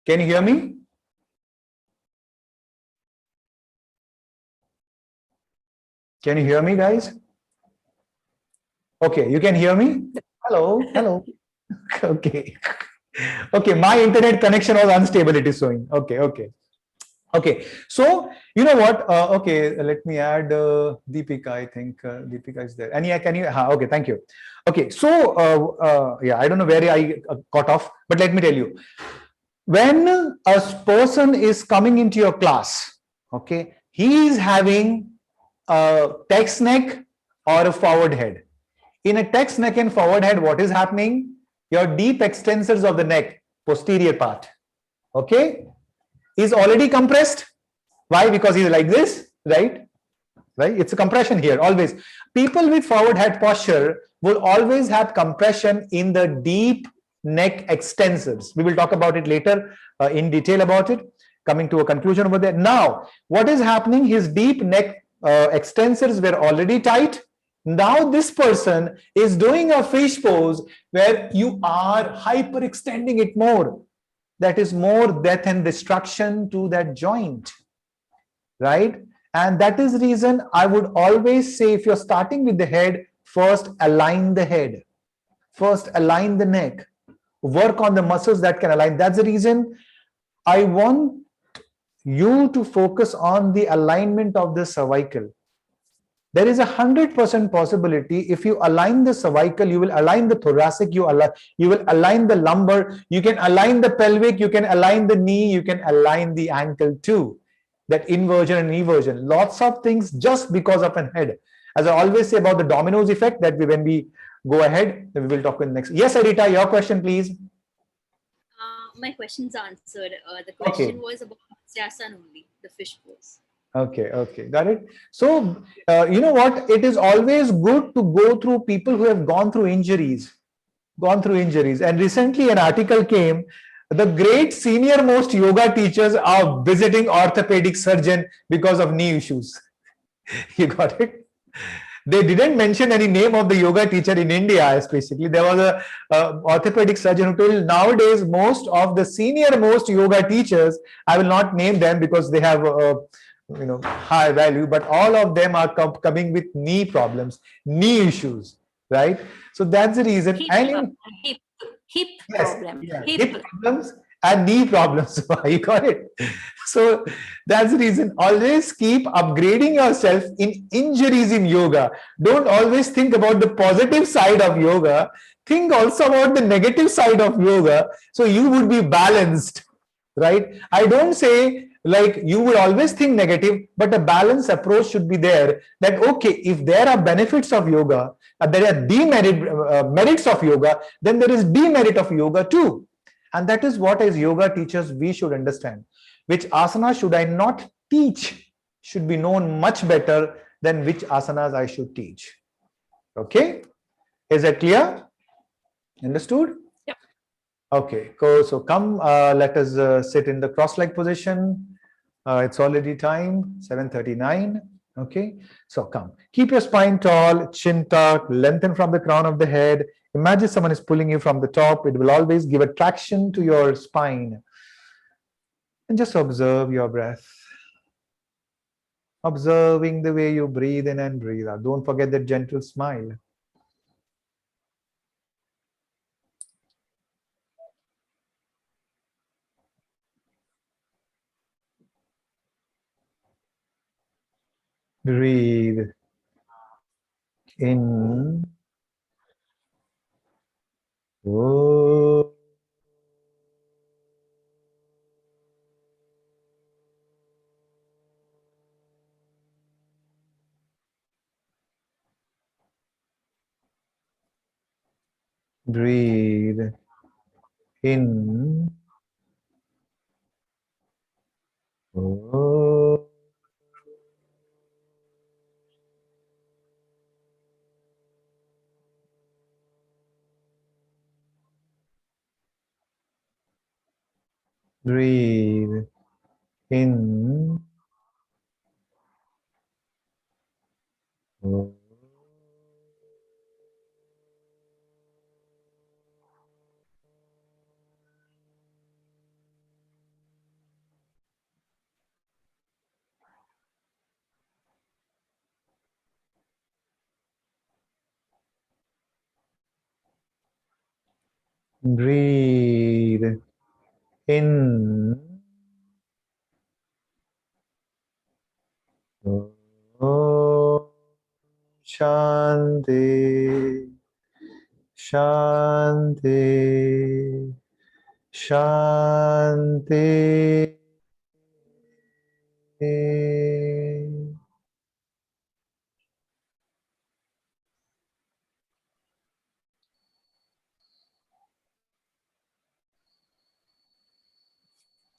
Can you hear me? Can you hear me, guys? Okay, you can hear me? Hello. Okay. My internet connection was unstable, it is showing. Okay. So, you know what? Okay, let me add Deepika. I think Deepika is there. And yeah, can you? Okay, thank you. Okay, so yeah, I don't know where I got off, but let me tell you. When a person is coming into your class, okay, he is having a text neck or a forward head. In a text neck and forward head, what is happening? Your deep extensors of the neck, posterior part, okay, is already compressed. Why? Because he's like this, right? Right? It's a compression here always. People with forward head posture will always have compression in the deep neck extensors. We will talk about it later in detail about it, coming to a conclusion over there. Now, what is happening? His deep neck extensors were already tight. Now this person is doing a fish pose where you are hyperextending it more. That is more death and destruction to that joint, right? And that is the reason I would always say, if you're starting with the head, first align the head, first align the neck, work on the muscles that can align. That's the reason I want you to focus on the alignment of the cervical. There is 100% possibility if you align the cervical, you will align the thoracic, you will align the lumbar, you can align the pelvic, you can align the knee, you can align the ankle too. That inversion and eversion, lots of things just because of an head. As I always say about the dominoes effect, that when we go ahead, then we will talk in next. Yes, Arita, your question, please. My question's answered. The question was about Matsyasan only, the fish pose. Okay, got it. So, you know what? It is always good to go through people who have gone through injuries. And recently an article came, the great senior most yoga teachers are visiting orthopedic surgeon because of knee issues. You got it? They didn't mention any name of the yoga teacher in India, especially. There was a orthopedic surgeon who told nowadays most of the senior most yoga teachers, I will not name them because they have high value, but all of them are coming with knee problems, knee issues, right? So that's the reason. Hip problem. Hip problems and knee problems. You got it. So that's the reason. Always keep upgrading yourself in injuries in yoga. Don't always think about the positive side of yoga. Think also about the negative side of yoga. So you would be balanced, right? I don't say like you would always think negative, but a balanced approach should be there. That okay, if there are benefits of yoga, there are merits of yoga, then there is demerit of yoga too. And that is what as yoga teachers we should understand. Which asana should I not teach should be known much better than which asanas I should teach. Okay, is that clear? Understood? Yep. Okay, cool. So come, let us sit in the cross-leg position. It's already time, 7:39. Okay, so come. Keep your spine tall, chin tucked, lengthen from the crown of the head. Imagine someone is pulling you from the top. It will always give a traction to your spine. And just observe your breath. Observing the way you breathe in and breathe out. Don't forget that gentle smile. Breathe in. Oh. Breathe in. Oh. Breathe in. Oh. Breathe in. Oh. Shanti. Shanti. Shanti.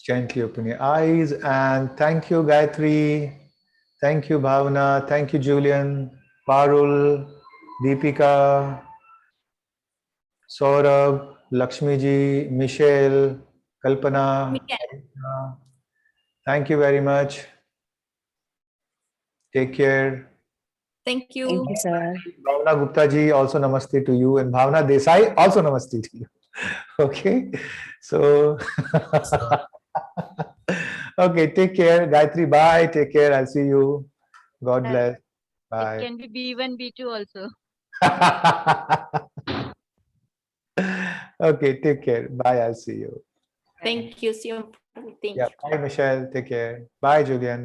Gently open your eyes, and thank you, Gayatri. Thank you, Bhavna. Thank you, Julian, Parul, Deepika, Saurabh, Lakshmi ji, Michelle, Kalpana. Miguel. Thank you very much. Take care. Thank you. Thank you, sir. Bhavna Gupta ji, also namaste to you, and Bhavna Desai, also namaste to you. Okay, so okay, take care, Gayatri. Bye. Take care. I'll see you. God bless. It Bye. can be B1, B2 also. Okay, take care. Bye. I'll see you. Thank you. See you. Thank Yeah. you. Bye, Michelle. Take care. Bye, Julian.